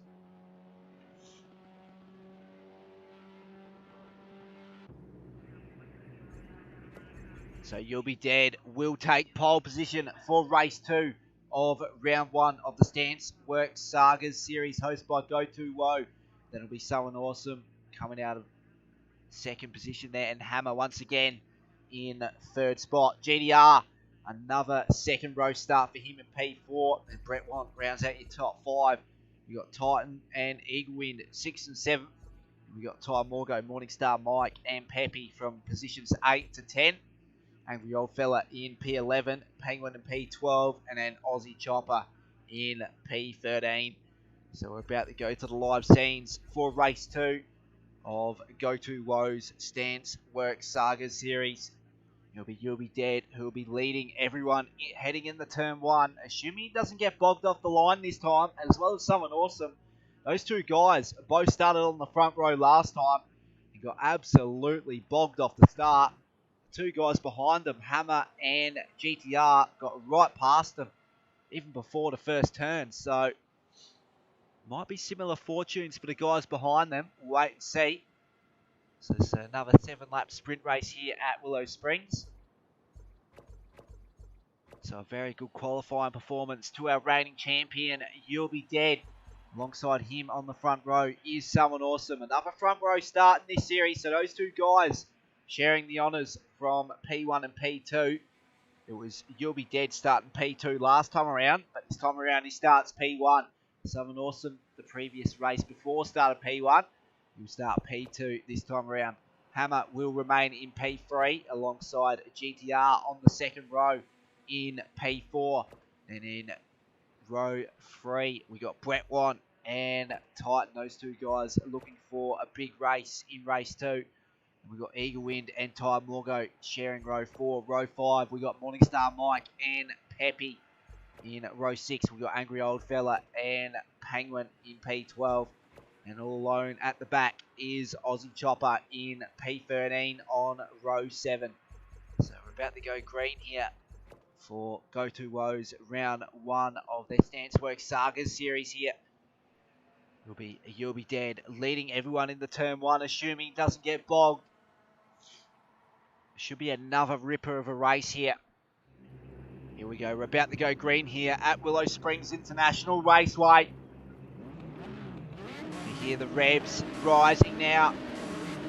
So You'll Be Dead will take pole position for race 2 of round 1 of the Stanceworks Sagas series hosted by Go2Whoa's. That'll be Someone Awesome coming out of second position there, and Hammer once again in third spot. GDR, another second row start for him in P4. And Brett Want rounds out your top 5. You got Titan and Eagle Wind 6 and 7. We got Ty Morgo, Morningstar Mike, and Pepe from positions 8 to 10. Angry Old Fella in P11, Penguin in P12, and then Aussie Chopper in P13. So we're about to go to the live scenes for race 2 of Go2Whoa's Stanceworks Sagas series. You'll Be Dead, who will be leading everyone heading into turn 1, assuming he doesn't get bogged off the line this time, as well as Someone Awesome. Those two guys both started on the front row last time and got absolutely bogged off the start. Two guys behind them, Hammer and GTR, got right past them even before the first turn. So might be similar fortunes for the guys behind them. We'll wait and see. So it's another 7-lap sprint race here at Willow Springs. So a very good qualifying performance to our reigning champion, You'll Be Dead. Alongside him on the front row is Someone Awesome. Another front row start in this series. So those two guys sharing the honours from P1 and P2. It was You'll Be Dead starting P2 last time around, but this time around he starts P1. Someone Awesome, the previous race before started P1. He'll start P2 this time around. Hammer will remain in P3 alongside GTR on the second row in P4. And in row 3, we got Brett Want and Titan. Those two guys are looking for a big race in race 2. We've got Eagle Wind and Ty Morgo sharing row 4. Row 5, we got Morningstar Mike and Pepe. In row 6, we got Angry Old Fella and Penguin in P12. And all alone at the back is Aussie Chopper in P13 on row 7. So we're about to go green here for Go2Whoa's round 1 of their Stanceworks Sagas series here. You'll Be Dead leading everyone in the turn 1, assuming he doesn't get bogged. Should be another ripper of a race here. Here we go. We're about to go green here at Willow Springs International Raceway. You hear the revs rising now.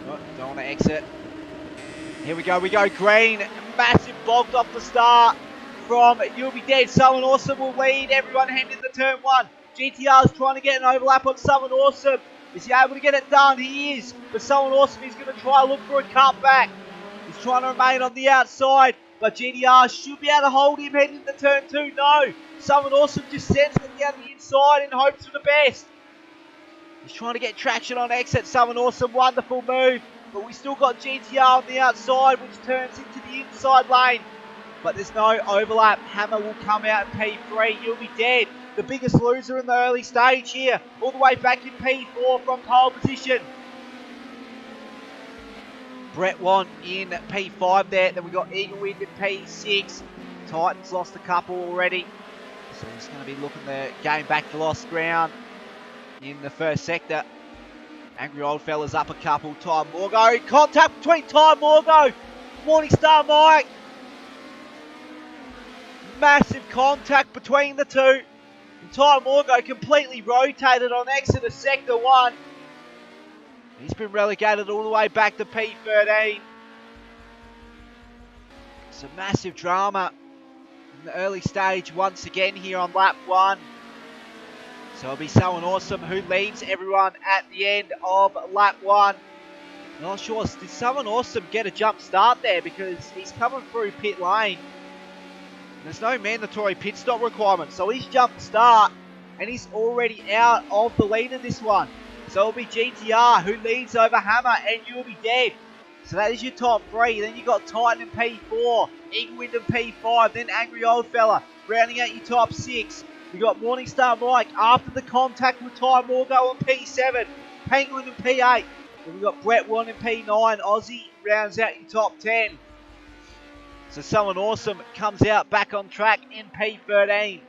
Oh, don't want to exit. Here we go. We go green. Massive bogged off the start from You'll Be Dead. Someone Awesome will lead everyone heading into turn 1. GTR's trying to get an overlap on Someone Awesome. Is he able to get it done? He is. But Someone Awesome is going to try and look for a cutback. He's trying to remain on the outside, but GDR should be able to hold him heading into turn 2. No, Someone Awesome just sends it down the inside and hopes for the best. He's trying to get traction on exit. Someone Awesome, wonderful move, but we still got GTR on the outside, which turns into the inside lane. But there's no overlap. Hammer will come out in P3. You'll Be Dead, the biggest loser in the early stage here, all the way back in P4 from pole position. Brett Want in P5 there. Then we got Eagle Wind in P6. Titans lost a couple already. So he's going to be looking to gain back the lost ground in the first sector. Angry Old Fella's up a couple. Ty Morgo. Contact between Ty Morgo. Morningstar Mike. Massive contact between the two. And Ty Morgo completely rotated on exit of sector 1. He's been relegated all the way back to P13. Some massive drama in the early stage once again here on lap 1. So it'll be someone awesome who leads everyone at the end of lap 1. Not sure, did someone awesome get a jump start there because he's coming through pit lane. There's no mandatory pit stop requirement, so he's jumped start and he's already out of the lead of this one. So it'll be GTR who leads over Hammer and You'll Be Dead. So that is your top 3. Then you got Titan in P4, Eaglewind in P5, then Angry Old Fella rounding out your top 6. You got Morningstar Mike after the contact with Ty Morgo in P7, Penguin in P8. Then we got Brett One in P9, Aussie rounds out your top 10. So someone awesome comes out back on track in P13.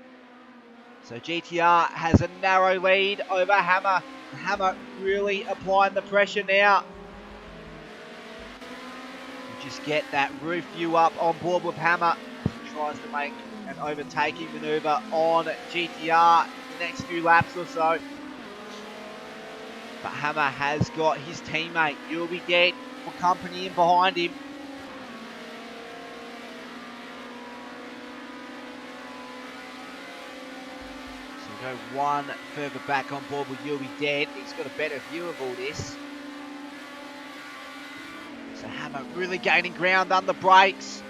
So GTR has a narrow lead over Hammer. Hammer really applying the pressure now. You just get that roof view up on board with Hammer. He tries to make an overtaking maneuver on GTR in the next few laps or so. But Hammer has got his teammate, You'll Be Dead, for company in behind him. Go one further back on board with You'll Be Dead. He's got a better view of all this. So Hammer really gaining ground under brakes.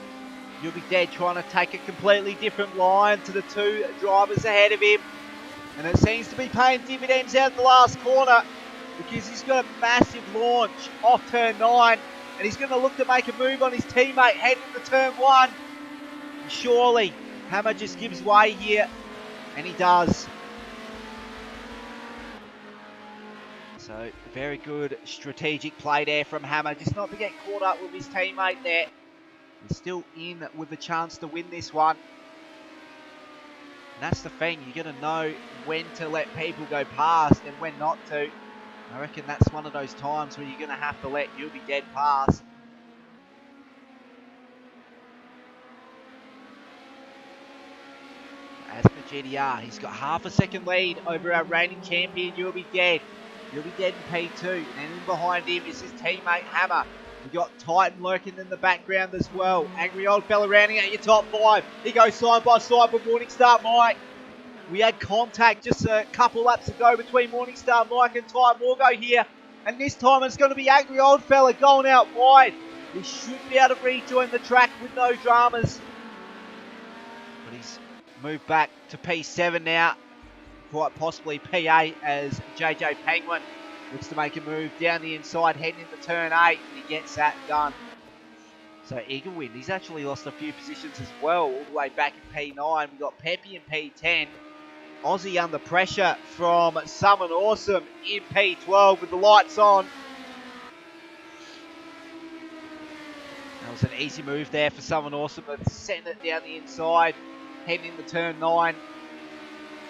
You'll Be Dead trying to take a completely different line to the 2 drivers ahead of him. And it seems to be paying dividends out the last corner because he's got a massive launch off turn 9 and he's going to look to make a move on his teammate heading to turn 1. And surely Hammer just gives way here, and he does. So, very good strategic play there from Hammer, just not to get caught up with his teammate there. He's still in with a chance to win this one. And that's the thing, you're going to know when to let people go past and when not to. I reckon that's one of those times where you're going to have to let You'll Be Dead pass. As for GTR, he's got half a second lead over our reigning champion, You'll Be Dead. You'll Be Dead in P2, and in behind him is his teammate Hammer. We've got Titan lurking in the background as well. Angry Old Fella rounding out your top 5. He goes side by side with Morningstar Mike. We had contact just a couple laps ago between Morningstar Mike and Ty Morgo here. And this time it's going to be Angry Old Fella going out wide. He should be able to rejoin the track with no dramas. But he's moved back to P7 now. Quite possibly P8 as JJ Penguin looks to make a move down the inside heading into turn 8, and he gets that done. So Eaglewind, he's actually lost a few positions as well, all the way back in P9. We've got Peppy in P10. Aussie under pressure from Someone Awesome in P12 with the lights on. That was an easy move there for Someone Awesome, but setting it down the inside, heading into turn 9.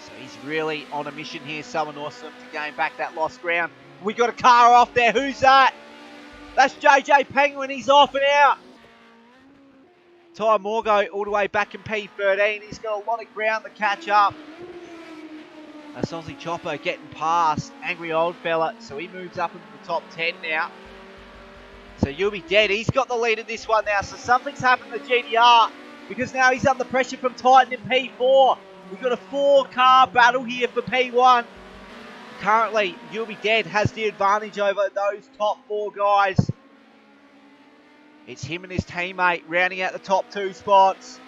So he's really on a mission here, Someone Awesome, to gain back that lost ground. We got a car off there. Who's that? That's JJ Penguin. He's off and out. Ty Morgo all the way back in P13. He's got a lot of ground to catch up. That's Aussie Chopper getting past Angry Old Fella. So he moves up into the top 10 now. So You'll Be Dead. He's got the lead of this one now. So something's happened to GDR because now he's under pressure from Titan in P4. We've got a 4-car battle here for P1. Currently, You'll Be Dead has the advantage over those top 4 guys. It's him and his teammate rounding out the top 2 spots.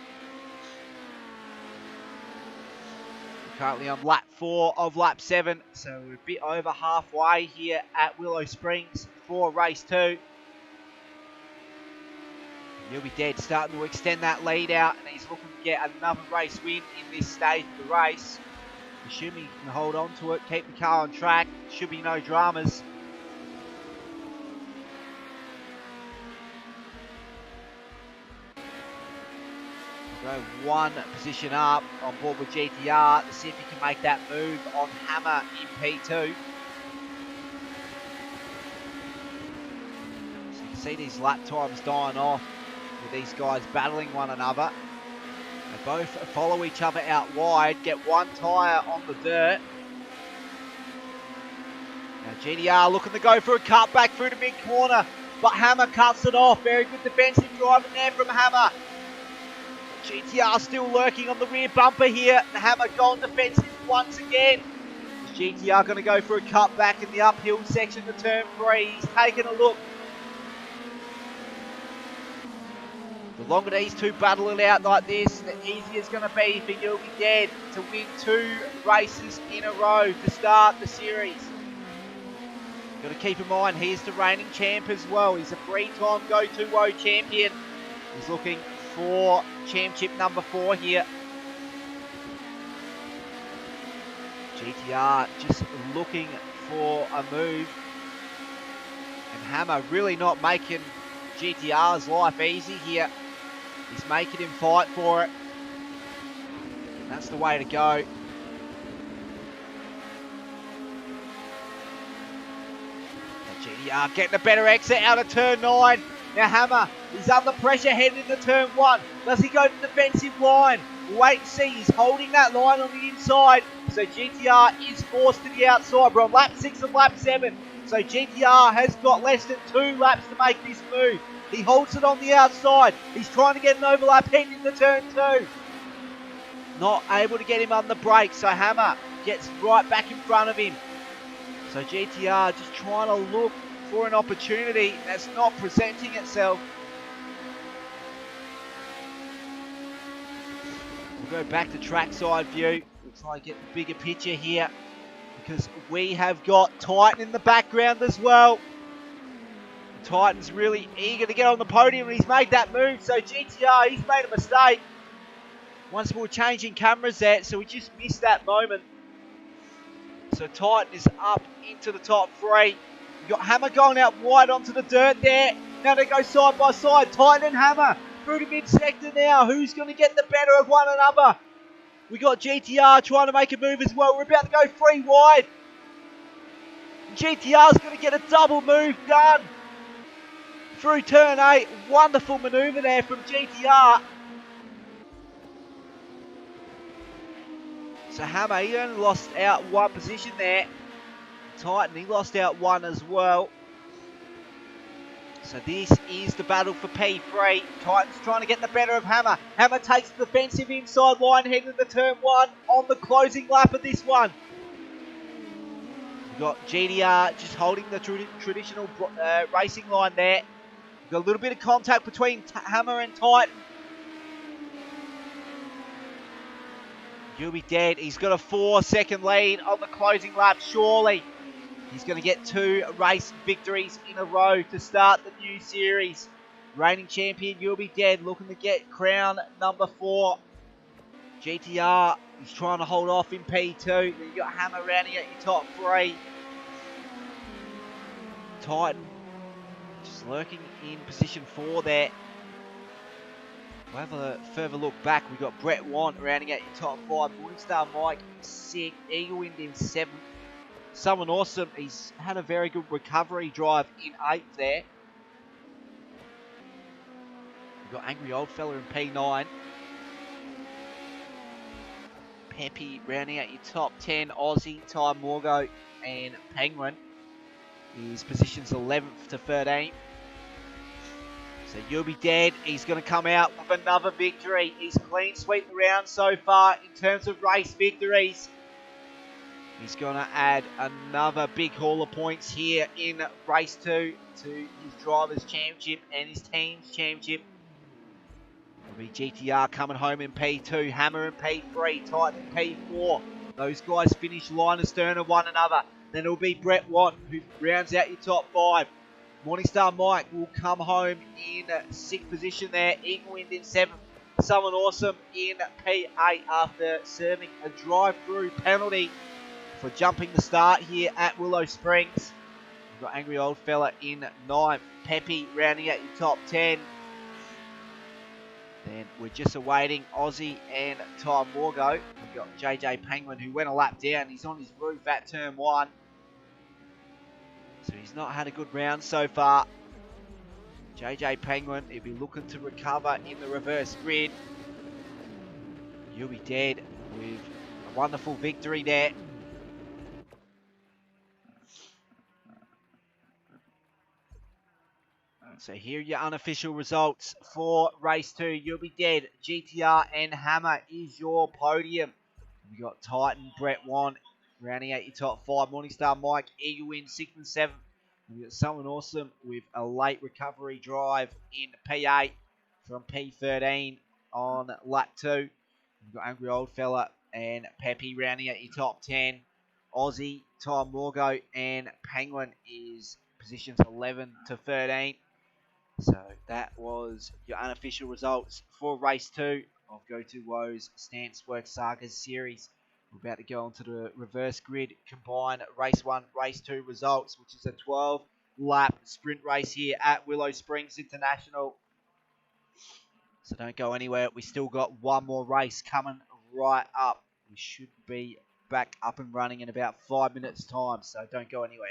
Currently on lap 4 of lap 7. So we're a bit over halfway here at Willow Springs for race 2. You'll Be Dead starting to extend that lead out, and he's looking to get another race win in this stage of the race. Assuming he can hold on to it, keep the car on track, should be no dramas. Go one position up on board with GTR to see if he can make that move on Hammer in P2. So you can see these lap times dying off with these guys battling one another. They both follow each other out wide, get one tyre on the dirt. Now GTR looking to go for a cut back through the mid-corner, but Hammer cuts it off. Very good defensive driving there from Hammer. GTR still lurking on the rear bumper here. Hammer going defensive once again. Is GTR going to go for a cut back in the uphill section to turn 3? He's taking a look. The longer these two battle it out like this, the easier it's going to be for You'll Be Dead to win 2 races in a row to start the series. Got to keep in mind, he's the reigning champ as well. He's a 3-time Go2Whoa champion. He's looking for championship number 4 here. GTR just looking for a move. And Hammer really not making GTR's life easy here. He's making him fight for it. And that's the way to go. GTR getting a better exit out of turn 9. Now Hammer, he's under pressure heading into turn 1. Does he go to the defensive line? Wait and see, he's holding that line on the inside. So GTR is forced to the outside. We're on lap 6 and lap 7. So GTR has got less than 2 laps to make this move. He holds it on the outside. He's trying to get an overlap heading into turn 2. Not able to get him on the brake, so Hammer gets right back in front of him. So GTR just trying to look for an opportunity that's not presenting itself. We'll go back to trackside view. We'll try and get the bigger picture here because we have got Titan in the background as well. Titan's really eager to get on the podium and he's made that move. So GTR, he's made a mistake. Once we were changing cameras there, so we just missed that moment. So Titan is up into the top 3. You've got Hammer going out wide onto the dirt there. Now they go side by side. Titan and Hammer through the mid-sector now. Who's going to get the better of one another? We got GTR trying to make a move as well. We're about to go 3 wide. GTR's going to get a double move done. Through turn 8. Wonderful manoeuvre there from GTR. So Hammer, he only lost out 1 position there. Titan, he lost out 1 as well. So this is the battle for P3. Titan's trying to get the better of Hammer. Hammer takes the defensive inside line heading into turn 1 on the closing lap of this one. We've got GTR just holding the traditional racing line there. We've got a little bit of contact between Hammer and Titan. You'll Be Dead. He's got a 4-second lead on the closing lap, surely. He's going to get 2 race victories in a row to start the new series. Reigning champion, You'll Be Dead, looking to get crown number 4. GTR, he's trying to hold off in P2. Then you've got Hammer rounding at your top 3. Titan, just lurking in position 4 there. We'll have a further look back. We've got Brett Want rounding out your top 5. Morningstar Mike in 6th. Eagle Wind in 7th. Someone Awesome. He's had a very good recovery drive in 8th there. We've got Angry Old Fella in P9. Peppy rounding out your top 10. Aussie, Ty Morgo and Penguin. His positions 11th to 13th. So You'll Be Dead. He's going to come out with another victory. He's clean sweep the round so far in terms of race victories. He's going to add another big haul of points here in race 2 to his driver's championship and his team's championship. It'll be GTR coming home in P2, Hammer in P3, Titan in P4. Those guys finish line astern of one another. Then it'll be Brett Want who rounds out your top 5. Morningstar Mike will come home in 6th position there. Eagle Wind in 7th. Someone Awesome in P8 after serving a drive-through penalty for jumping the start here at Willow Springs. We've got Angry Old Fella in 9th. Peppy rounding out your top 10. Then we're just awaiting Aussie and Ty Morgo. We've got JJ Penguin who went a lap down. He's on his roof at turn 1. So he's not had a good round so far. JJ Penguin, he'll be looking to recover in the reverse grid. You'll be dead with a wonderful victory there. So here are your unofficial results for race 2. You'll be dead. GTR and Hammer is your podium. We got Titan, Brett Wan, rounding out your top 5. Morningstar Mike, Eagle Win 6th and 7th. We got someone awesome with a late recovery drive in P8 from P13 on lap 2. We've got Angry Old Fella and Peppy rounding out your top 10. Aussie, Tom Morgo, and Penguin is positions 11 to 13. So that was your unofficial results for race 2 of Go2Whoa's Stanceworks Sagas series. We're about to go onto the reverse grid, combine race 1, race 2 results, which is a 12 lap sprint race here at Willow Springs International. So don't go anywhere. We still got one more race coming right up. We should be back up and running in about 5 minutes time, so don't go anywhere.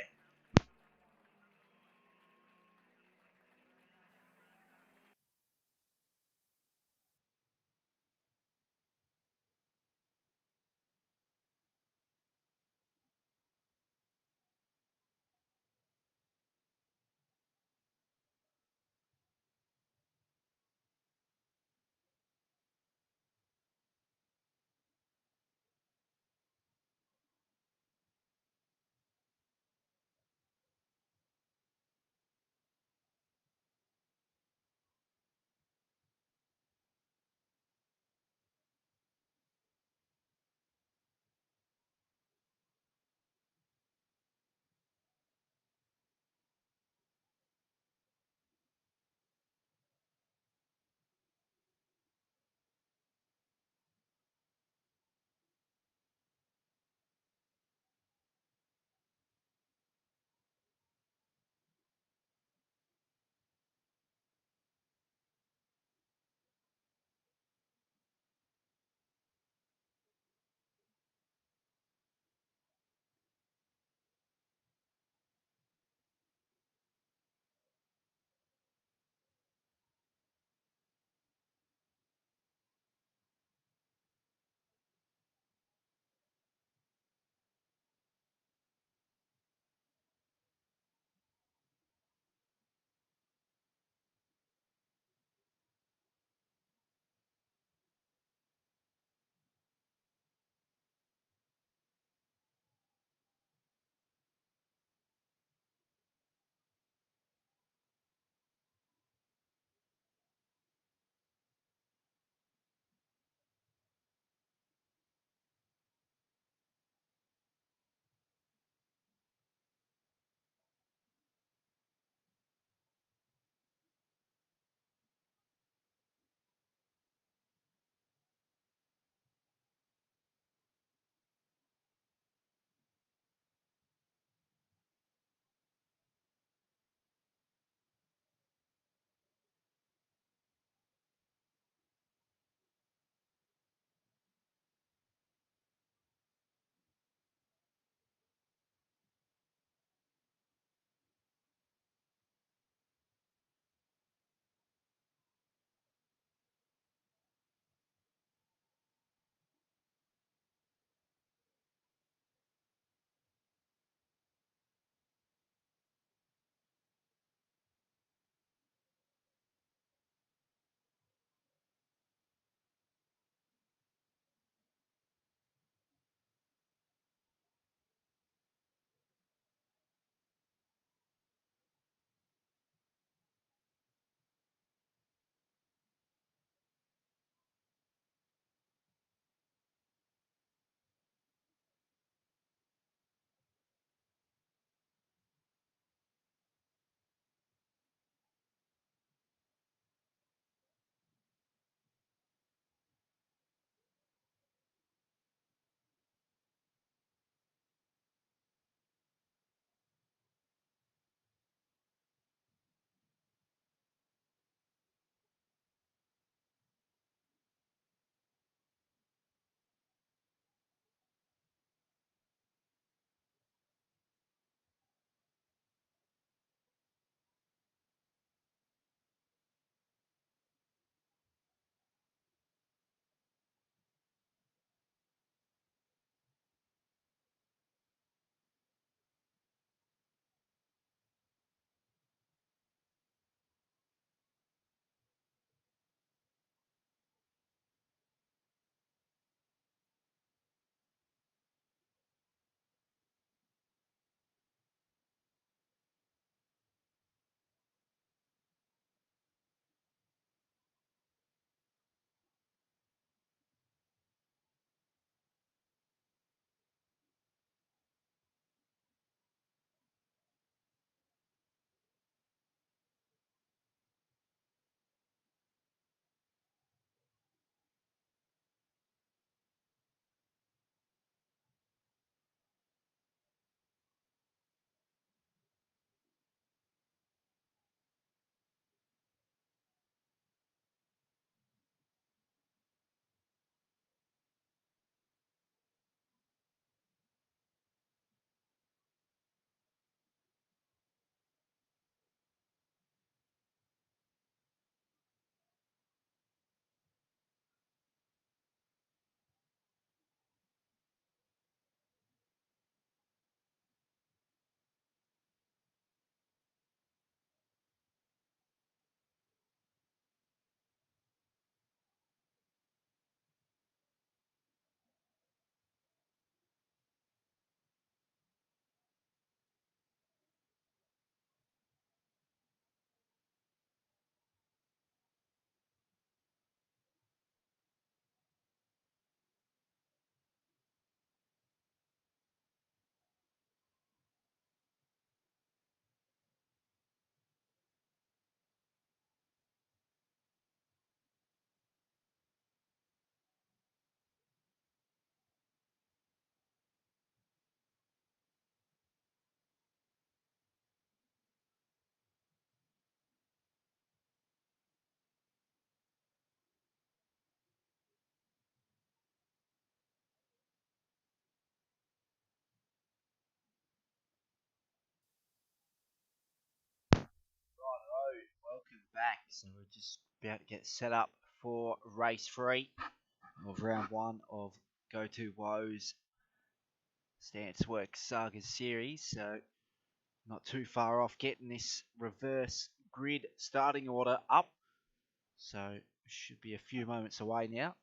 welcome back. So we're just about to get set up for race 3 of round 1 of Go2Whoa's Stanceworks Sagas series. So not too far off getting this reverse grid starting order up. So should be a few moments away now.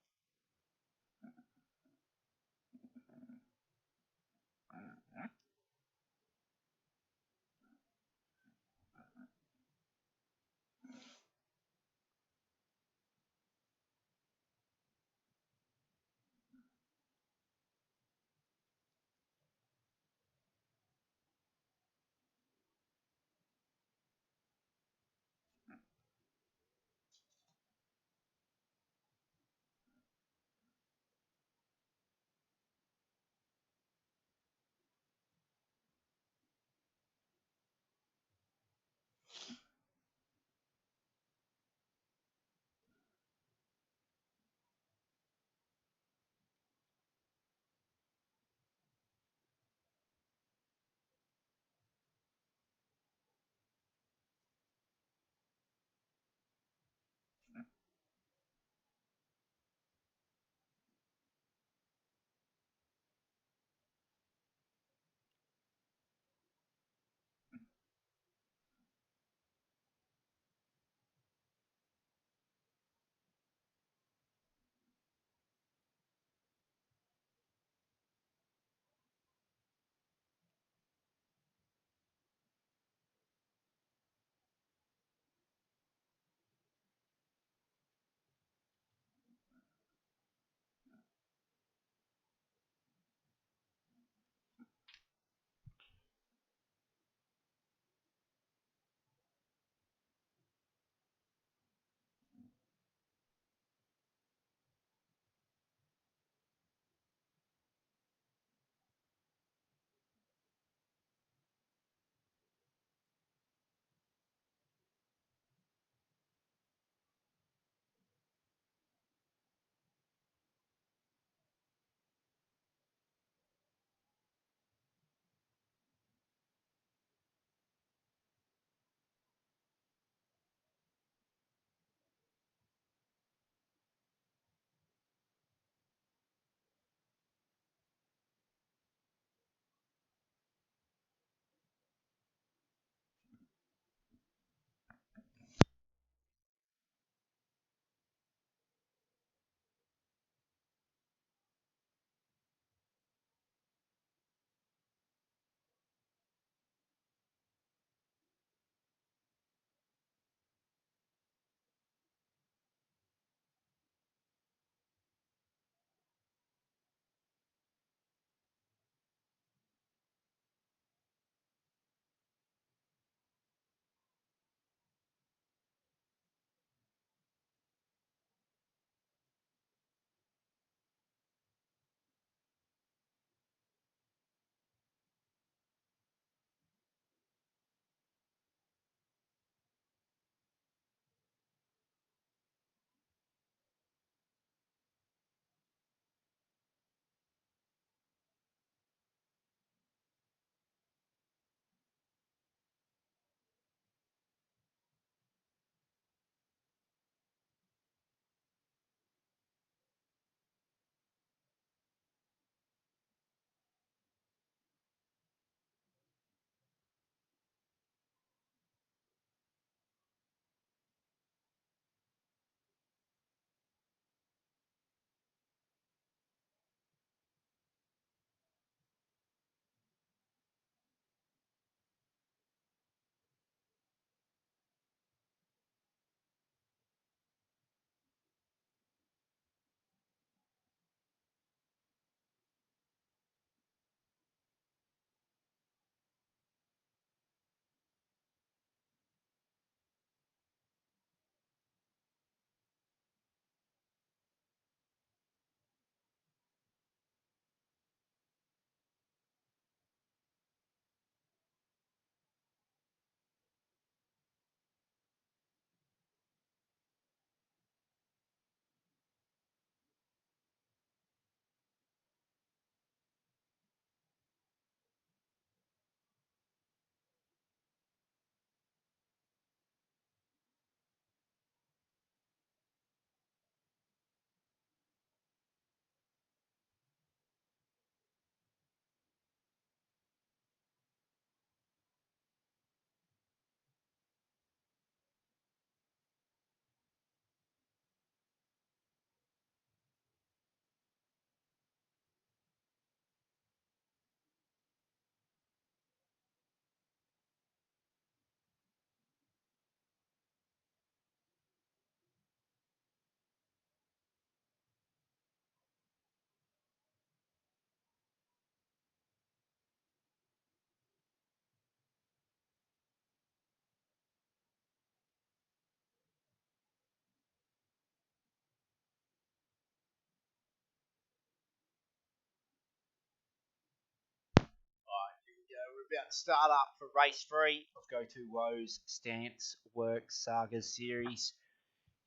we're about to start up for race 3 of Go2Whoa's Stanceworks Sagas series.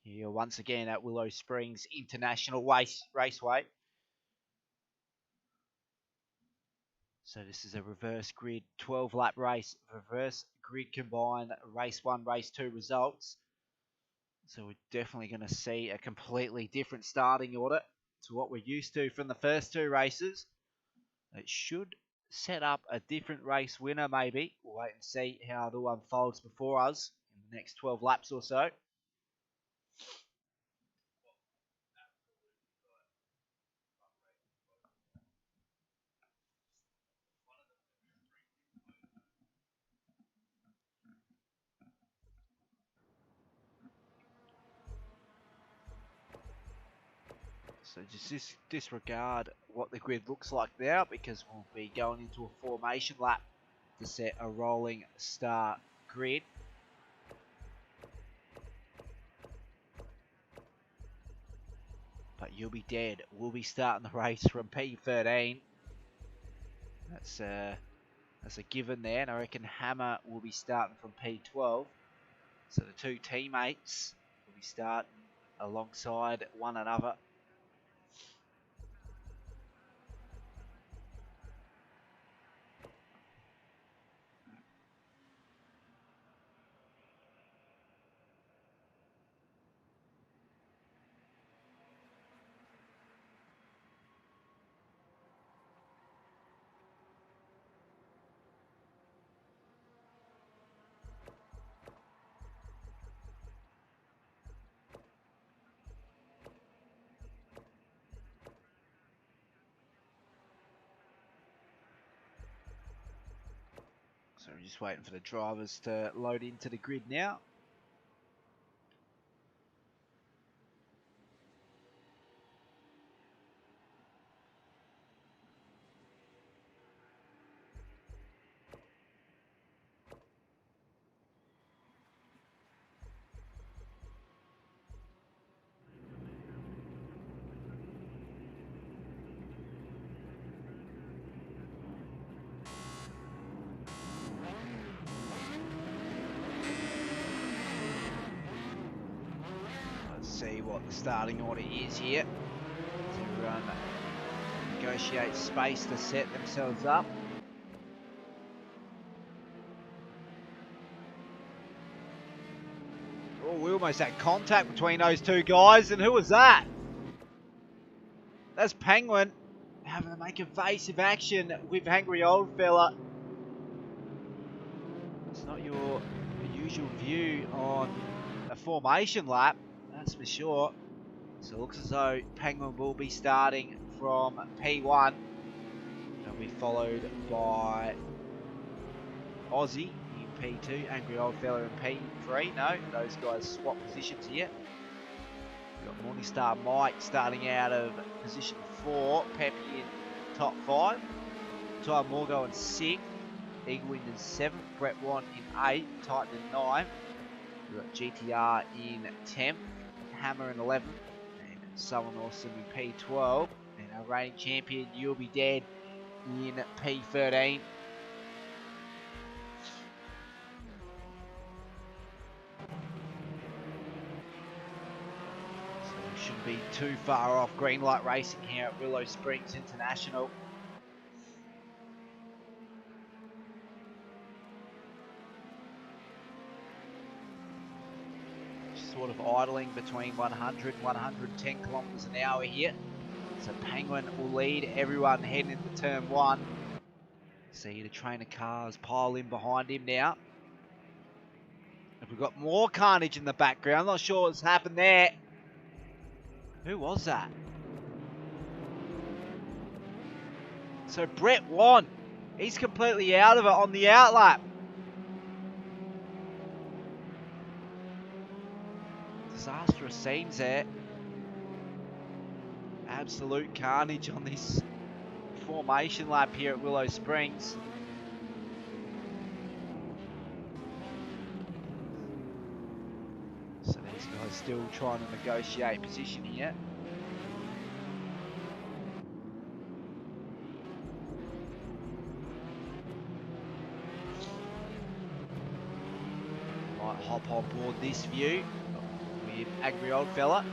Here once again at Willow Springs International Raceway. So this is a reverse grid 12-lap race, reverse grid combined race 1, race 2 results. So we're definitely going to see a completely different starting order to what we're used to from the first 2 races. It should set up a different race winner maybe. We'll wait and see how it all unfolds before us in the next 12 laps or so. So just disregard what the grid looks like now, because we'll be going into a formation lap to set a rolling start grid. But you'll be dead. We'll be starting the race from P13. That's a given there, and I reckon Hammer will be starting from P12. So the 2 teammates will be starting alongside one another. So we're just waiting for the drivers to load into the grid now. See what the starting order is here. Everyone negotiate space to set themselves up. Oh, we almost had contact between those 2 guys, and who was that? That's Penguin having to make evasive action with Angry Old Fella. It's not your usual view on a formation lap, that's for sure. So it looks as though Penguin will be starting from P1. They'll be followed by Aussie in P2, Angry Old Fella in P3. No, those guys swap positions here. We've got Morningstar Mike starting out of position 4, Peppy in top 5, Ty Morgo in 6th, Eaglewind in 7th, Brett Wan in 8th, Titan in 9th. We've got GTR in 10th, Hammer in 11th, and Someone Awesome in P12, and our reigning champion, You'll Be Dead, in P13. So we shouldn't be too far off green light racing here at Willow Springs International. Sort of idling between 100 and 110 kilometers an hour here. So Penguin will lead everyone heading into turn 1. See the train of cars pile in behind him now. If we've got more carnage in the background, I'm not sure what's happened there. Who was that? So Brett Wan, he's completely out of it on the outlap. Disastrous scenes there. Absolute carnage on this formation lap here at Willow Springs. So these guys still trying to negotiate position here. hop on board this view with Angry Old Fella.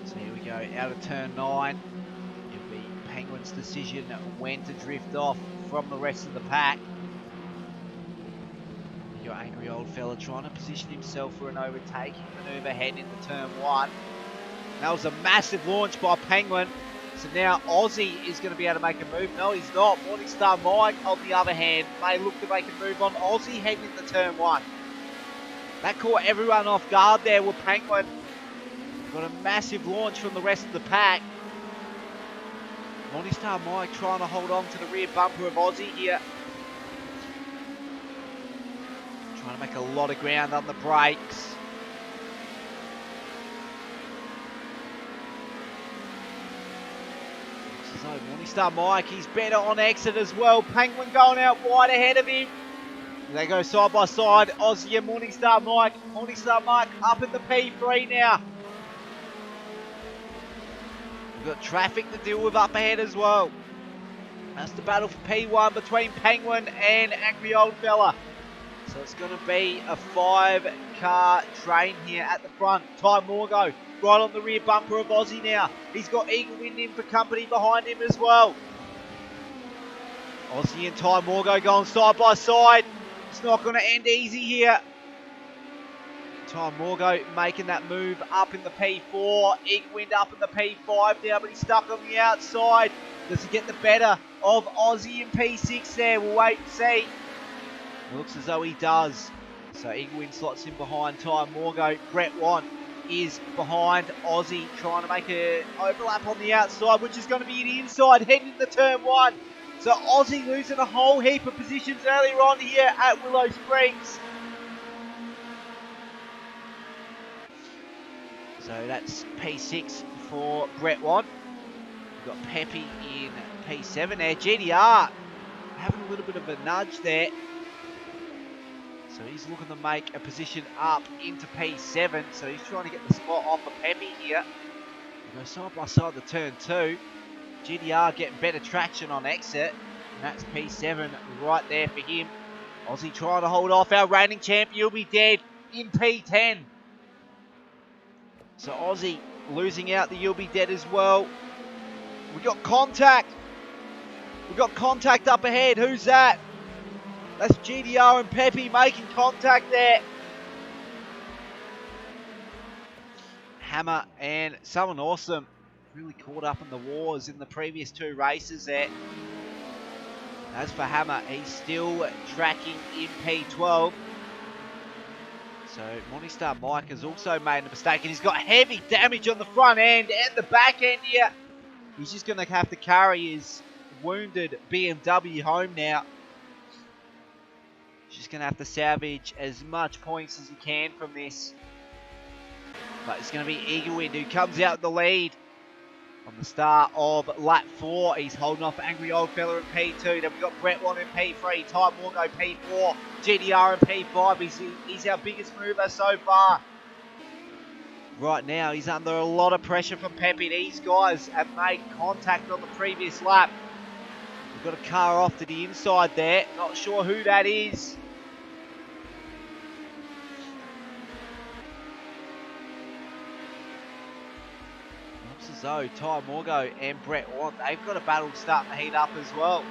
So here we go, out of turn 9. It'll be Penguin's decision when to drift off from the rest of the pack. Your Angry Old Fella trying to position himself for an overtaking maneuver heading into turn 1. That was a massive launch by Penguin. So now Aussie is going to be able to make a move. No, he's not. Morningstar Mike, on the other hand, may look to make a move on Aussie heading into turn 1. That caught everyone off guard there with Penguin. Got a massive launch from the rest of the pack. Morningstar Mike trying to hold on to the rear bumper of Aussie here. Trying to make a lot of ground on the brakes. So Morningstar Mike, he's better on exit as well. Penguin going out wide ahead of him. They go side by side, Aussie and Morningstar Mike. Morningstar Mike up in the P3 now. We've got traffic to deal with up ahead as well. That's the battle for P1 between Penguin and Angry Old Fella. So it's going to be a 5-car train here at the front. Ty Morgo right on the rear bumper of Aussie now. He's got Eagle Wind in for company behind him as well. Aussie and Ty Morgo going side by side. It's not going to end easy here. Ty Morgo making that move up in the P4. Eagle Wind up in the P5 now, but he's stuck on the outside. Does he get the better of Aussie in P6 there? We'll wait and see. It looks as though he does. So Eagle Wind slots in behind Ty Morgo. Brett Wan is behind Aussie, trying to make an overlap on the outside, which is going to be the inside heading into turn 1. So Aussie losing a whole heap of positions earlier on here at Willow Springs. So that's P6 for Brett Wan. We've got Peppy in P7 there. GDR having a little bit of a nudge there. So he's looking to make a position up into P7. So he's trying to get the spot off of Peppy here. We go side by side to turn 2. GDR getting better traction on exit. And that's P7 right there for him. Aussie trying to hold off our reigning champ. You'll be dead in P10. So Aussie losing out the You'll Be Dead as well. We got contact. We got contact up ahead. Who's that? That's GDR and Peppy making contact there. Hammer and someone awesome really caught up in the wars in the previous 2 races there. As for Hammer, he's still tracking in P12. So Morningstar Mike has also made a mistake, and he's got heavy damage on the front end and the back end here. He's just going to have to carry his wounded BMW home now. He's just going to have to salvage as much points as he can from this. But it's going to be Eagle Wind who comes out with the lead on the start of lap 4. He's holding off Angry Old Fella in P2. Then we've got Brett Wan in P3, Ty Morgo P4, GDR in P5. He's our biggest mover so far. Right now, he's under a lot of pressure from Peppy. These guys have made contact on the previous lap. We've got a car off to the inside there. Not sure who that is. So Ty Morgo and Brett Wan, they've got a battle starting to heat up as well.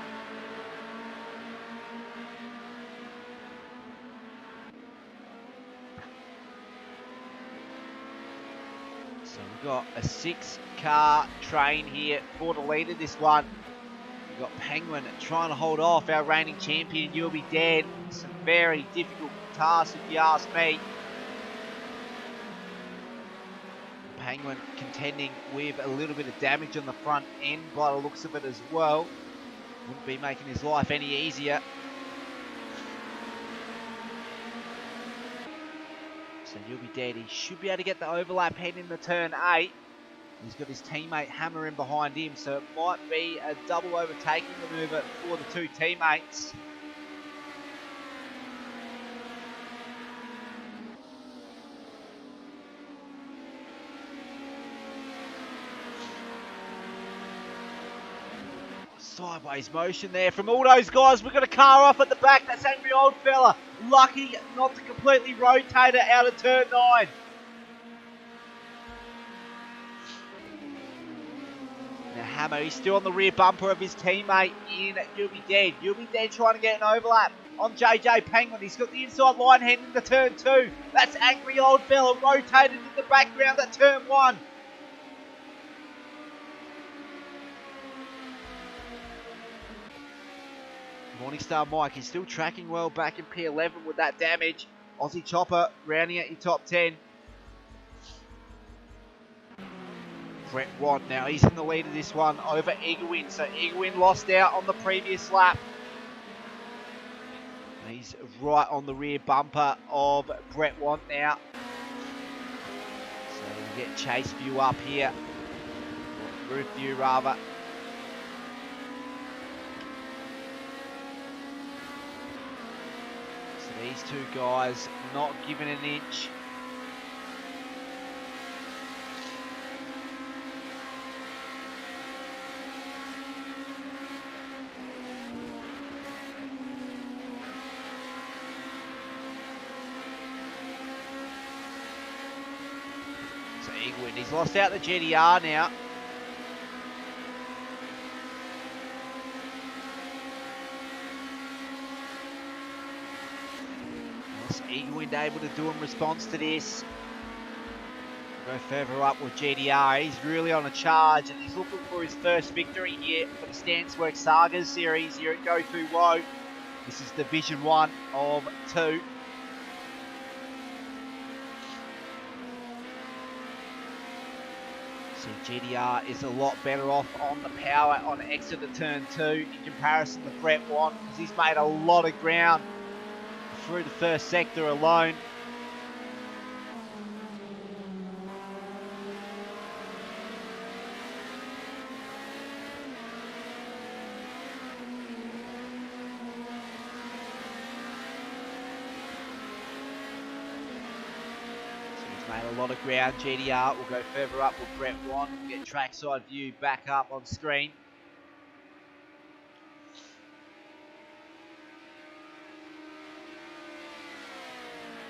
So we've got a 6-car train here for the lead of this one. We've got Penguin trying to hold off our reigning champion. You'll Be Dead. It's a very difficult task if you ask me. Penguin contending with a little bit of damage on the front end by the looks of it as well. Wouldn't be making his life any easier. So You'll Be Dead. He should be able to get the overlap heading into turn 8. He's got his teammate Hammer in behind him, so it might be a double overtaking maneuver for the 2 teammates. Sideways motion there from all those guys. We've got a car off at the back. That's Angry Old Fella. Lucky not to completely rotate it out of turn 9. Now Hammer, he's still on the rear bumper of his teammate in You'll Be Dead. You'll Be Dead trying to get an overlap on JJ Penguin. He's got the inside line heading into turn 2. That's Angry Old Fella rotated in the background at turn 1. Morningstar Mike is still tracking well back in P11 with that damage. Aussie Chopper rounding at your top 10. Brett Want now, he's in the lead of this one over Eagwin. So Eagwin lost out on the previous lap. He's right on the rear bumper of Brett Want now. So we'll get chase view up here. Roof view rather. So these two guys not giving an inch. So Eagwin, he's lost out the GDR now. Eagwin able to do in response to this. Go further up with GDR. He's really on a charge and he's looking for his first victory here for the Stanceworks Sagas series here at Go2Whoa. This is Division 1 of 2. So GDR is a lot better off on the power on exit to turn 2 in comparison to Brett Want, because he's made a lot of ground through the first sector alone. Made a lot of ground. GDR will go further up with Brett Want. We'll get trackside view back up on screen.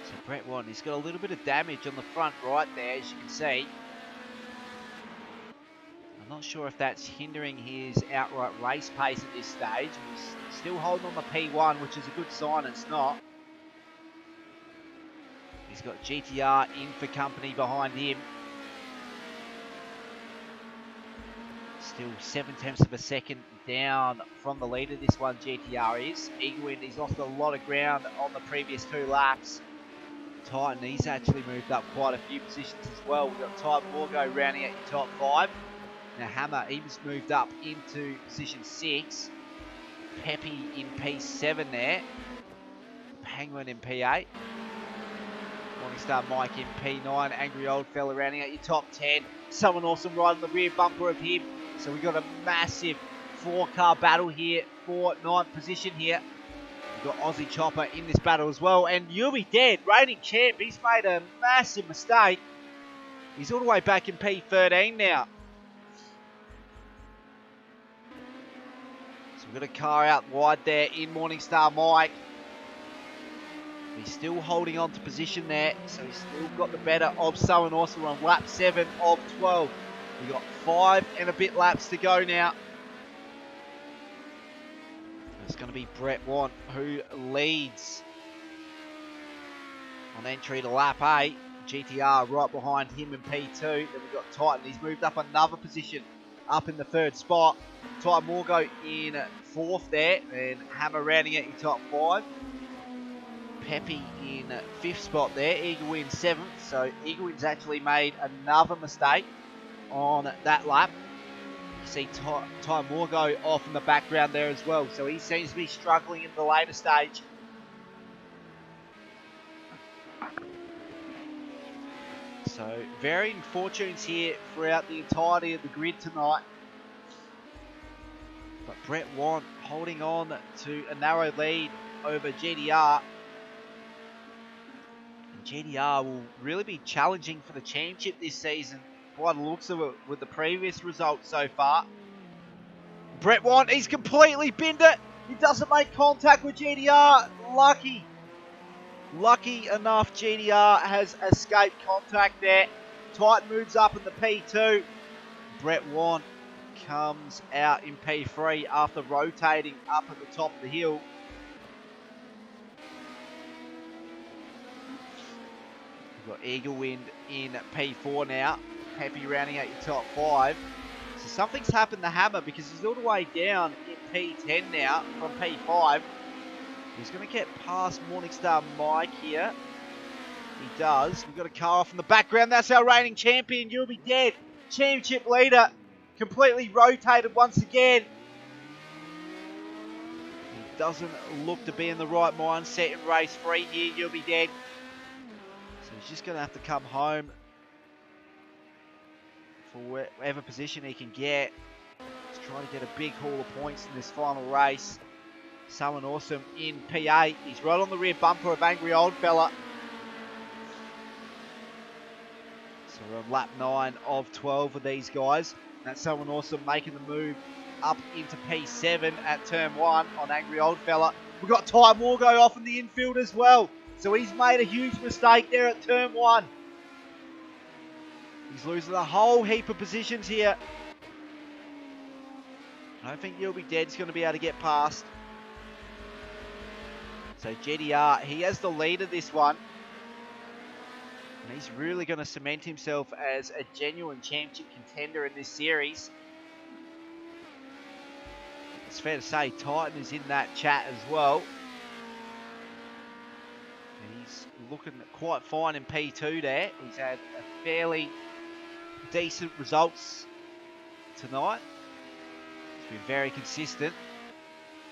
So Brett Want, he's got a little bit of damage on the front right there, as you can see. I'm not sure if that's hindering his outright race pace at this stage. He's still holding on the P1, which is a good sign. It's not. He's got GTR in for company behind him. Still 7/10 of a second down from the leader, this one GTR is. Eagwin, he's lost a lot of ground on the previous 2 laps. Titan, he's actually moved up quite a few positions as well. We've got Ty Morgo rounding at your top 5. Now Hammer, he's moved up into position 6. Peppy in P7 there. Penguin in P8. Morningstar Mike in P9, Angry Old Fella rounding out your top 10. Someone awesome right on the rear bumper of him. So we've got a massive 4-car battle here for 9th position here. We've got Aussie Chopper in this battle as well. And You'll Be Dead, reigning champ. He's made a massive mistake. He's all the way back in P13 now. So we've got a car out wide there in Morningstar Mike. He's still holding on to position there, so he's still got the better of Someone Awesome on lap 7 of 12. We've got 5 and a bit laps to go now. It's going to be Brett Want who leads on entry to lap 8. GTR right behind him in P2. Then we've got Titan. He's moved up another position, up in the 3rd spot. Ty Morgo in 4th there, and Hammer rounding at your top 5. Peppy in 5th spot there, Eagwin 7th, so Eagwin's actually made another mistake on that lap. You see Ty Morgo off in the background there as well, so he seems to be struggling in the later stage. So varying fortunes here throughout the entirety of the grid tonight. But Brett Want holding on to a narrow lead over GDR. GDR will really be challenging for the championship this season by the looks of it with the previous results so far. Brett Wan, he's completely binned it. He doesn't make contact with GDR. Lucky. Lucky enough, GDR has escaped contact there. Titan moves up in the P2. Brett Wan comes out in P3 after rotating up at the top of the hill. We've got Eagle Wind in P4 now. Peppy rounding out your top 5. So something's happened to Hammer because he's all the way down in P10 now from P5. He's going to get past Morningstar Mike here. He does. We've got a car off in the background. That's our reigning champion. You'll be dead. Championship leader. Completely rotated once again. He doesn't look to be in the right mindset in race 3 here. You'll be dead. So he's just going to have to come home for whatever position he can get. He's trying to get a big haul of points in this final race. Someone awesome in P8. He's right on the rear bumper of Angry Old Fella. So we're on lap 9 of 12 with these guys. That's someone awesome making the move up into P7 at turn 1 on Angry Old Fella. We've got Ty Morgo off in the infield as well. So he's made a huge mistake there at turn 1. He's losing a whole heap of positions here. I don't think You'll Be Dead's going to be able to get past. So GDR, he has the lead of this one. And he's really going to cement himself as a genuine championship contender in this series. It's fair to say Titan is in that chat as well. And he's looking quite fine in P2 there. He's had a fairly decent results tonight. He's been very consistent.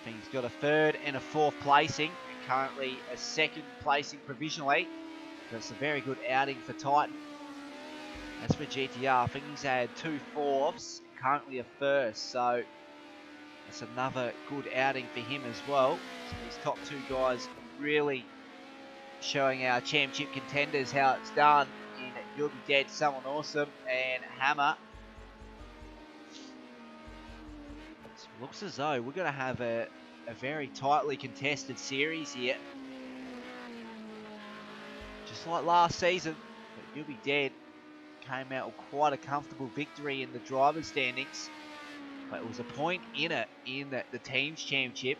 I think he's got a 3rd and a 4th placing. Currently a 2nd placing provisionally. That's a very good outing for Titan. As for GTR, I think he's had 2 4ths, currently a 1st, so that's another good outing for him as well. So these top 2 guys really showing our championship contenders how it's done in You'll Be Dead, Someone Awesome, and Hammer. So it looks as though we're going to have a very tightly contested series here. Just like last season, but You'll Be Dead came out with quite a comfortable victory in the driver's standings. But it was a point in it in the team's championship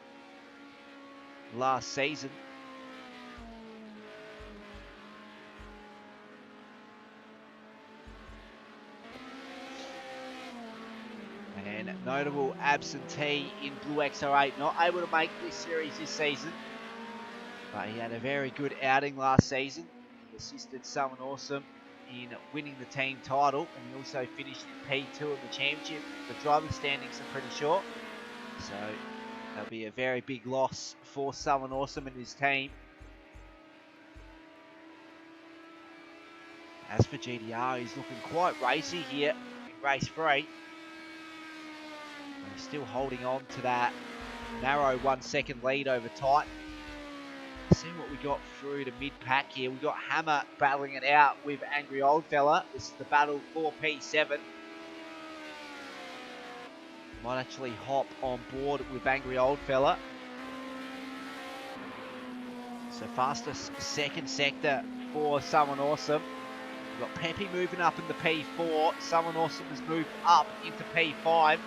last season. And notable absentee in Blue XR8, not able to make this series this season. But he had a very good outing last season. He assisted Someone Awesome in winning the team title, and he also finished in P2 of the championship. The driving standings are pretty short, so that'll be a very big loss for Someone Awesome and his team. As for GDR, he's looking quite racy here in race 3. He's still holding on to that narrow 1 second lead over Titan. See what we got through to mid-pack here. We got Hammer battling it out with Angry Old Fella. This is the battle for P7. Might actually hop on board with Angry Old Fella. So fastest 2nd sector for Someone Awesome. We've got Peppy moving up in the P4. Someone Awesome has moved up into P5.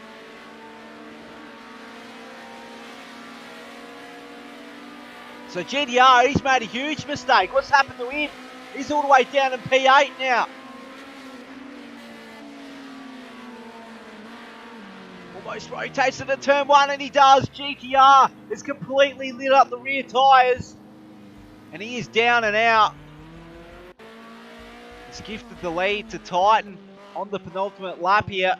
So GDR, he's made a huge mistake. What's happened to him? He's all the way down in P8 now. Almost rotates to the turn 1, and he does. GTR has completely lit up the rear tyres. And he is down and out. He's gifted the lead to Titan on the penultimate lap here.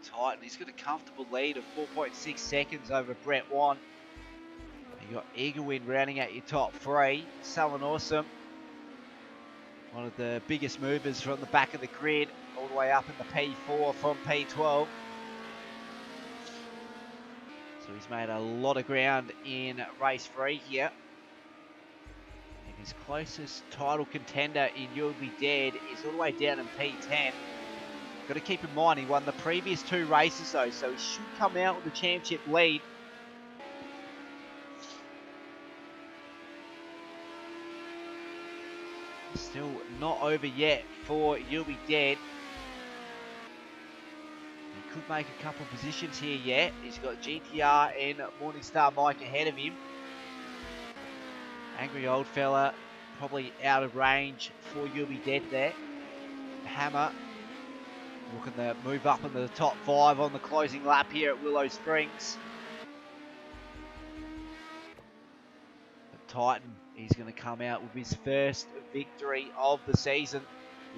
Titan, he's got a comfortable lead of 4.6 seconds over Brett Wan. You got Eagle Wind rounding out your top 3. Someone Awesome, one of the biggest movers from the back of the grid, all the way up in the P4 from P12. So So he's made a lot of ground in race 3 here. And his closest title contender in You'll Be Dead is all the way down in P10. Got to keep in mind he won the previous 2 races though, so he should come out with the championship lead. Still not over yet for You'll Be Dead. He could make a couple of positions here yet. He's got GTR and Morningstar Mike ahead of him. Angry Old Fella probably out of range for You'll Be Dead there. Hammer looking to move up into the top 5 on the closing lap here at Willow Springs. Titan, he's going to come out with his first victory of the season.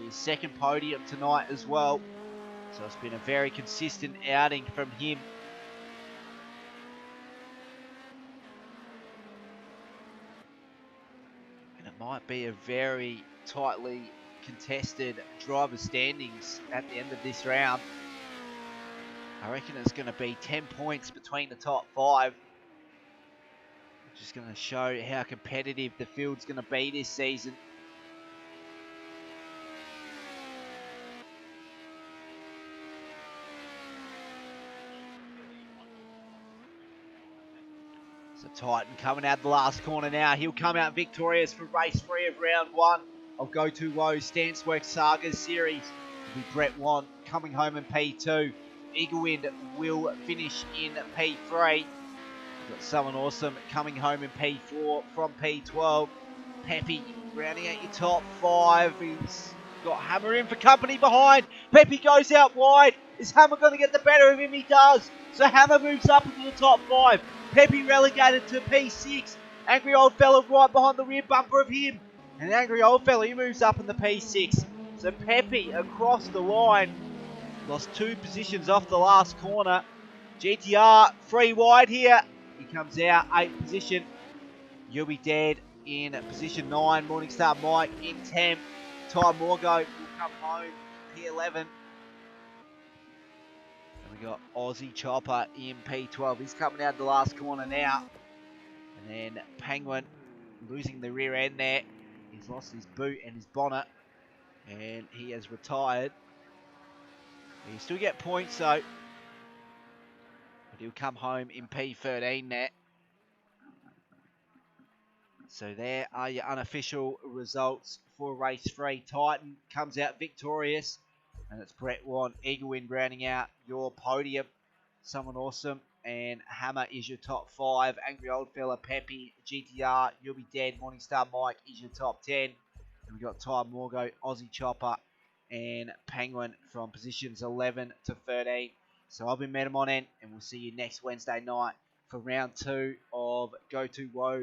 His second podium tonight as well. So it's been a very consistent outing from him. And it might be a very tightly contested driver standings at the end of this round. I reckon it's going to be 10 points between the top 5. Which is going to show how competitive the field's going to be this season. So Titan coming out the last corner now. He'll come out victorious for race 3 of round 1 of Go2Whoa's Stanceworks Sagas series. It'll be Brett Want coming home in P2. Eaglewind will finish in P3. We've got someone awesome coming home in P4 from P12. Peppy rounding out your top 5. He's got Hammer in for company behind. Peppy goes out wide. Is Hammer going to get the better of him? He does. So Hammer moves up into the top 5. Peppy relegated to P6. Angry Old Fella right behind the rear bumper of him. And Angry Old Fella, he moves up in the P6. So Peppy across the line. Lost 2 positions off the last corner. GTR 3 wide here. He comes out 8th position. You'll Be Dead in position 9. Morningstar Mike in 10th. Ty Morgo will come home P11. And we got Aussie Chopper in P12. He's coming out the last corner now. And then Penguin losing the rear end there. He's lost his boot and his bonnet. And he has retired. He'll still get points though. But he'll come home in P13 there. So there are your unofficial results for race 3. Titan comes out victorious. And it's Brett Want, Eaglewind rounding out your podium. Someone awesome. And Hammer is your top 5. Angry Old Fella, Peppy, GTR, You'll Be Dead, Morningstar Mike is your top 10. And we've got Ty Morgo, Aussie Chopper, and Penguin from positions 11 to 13. So I've been Metamon, and we'll see you next Wednesday night for round 2 of Go2Whoa's.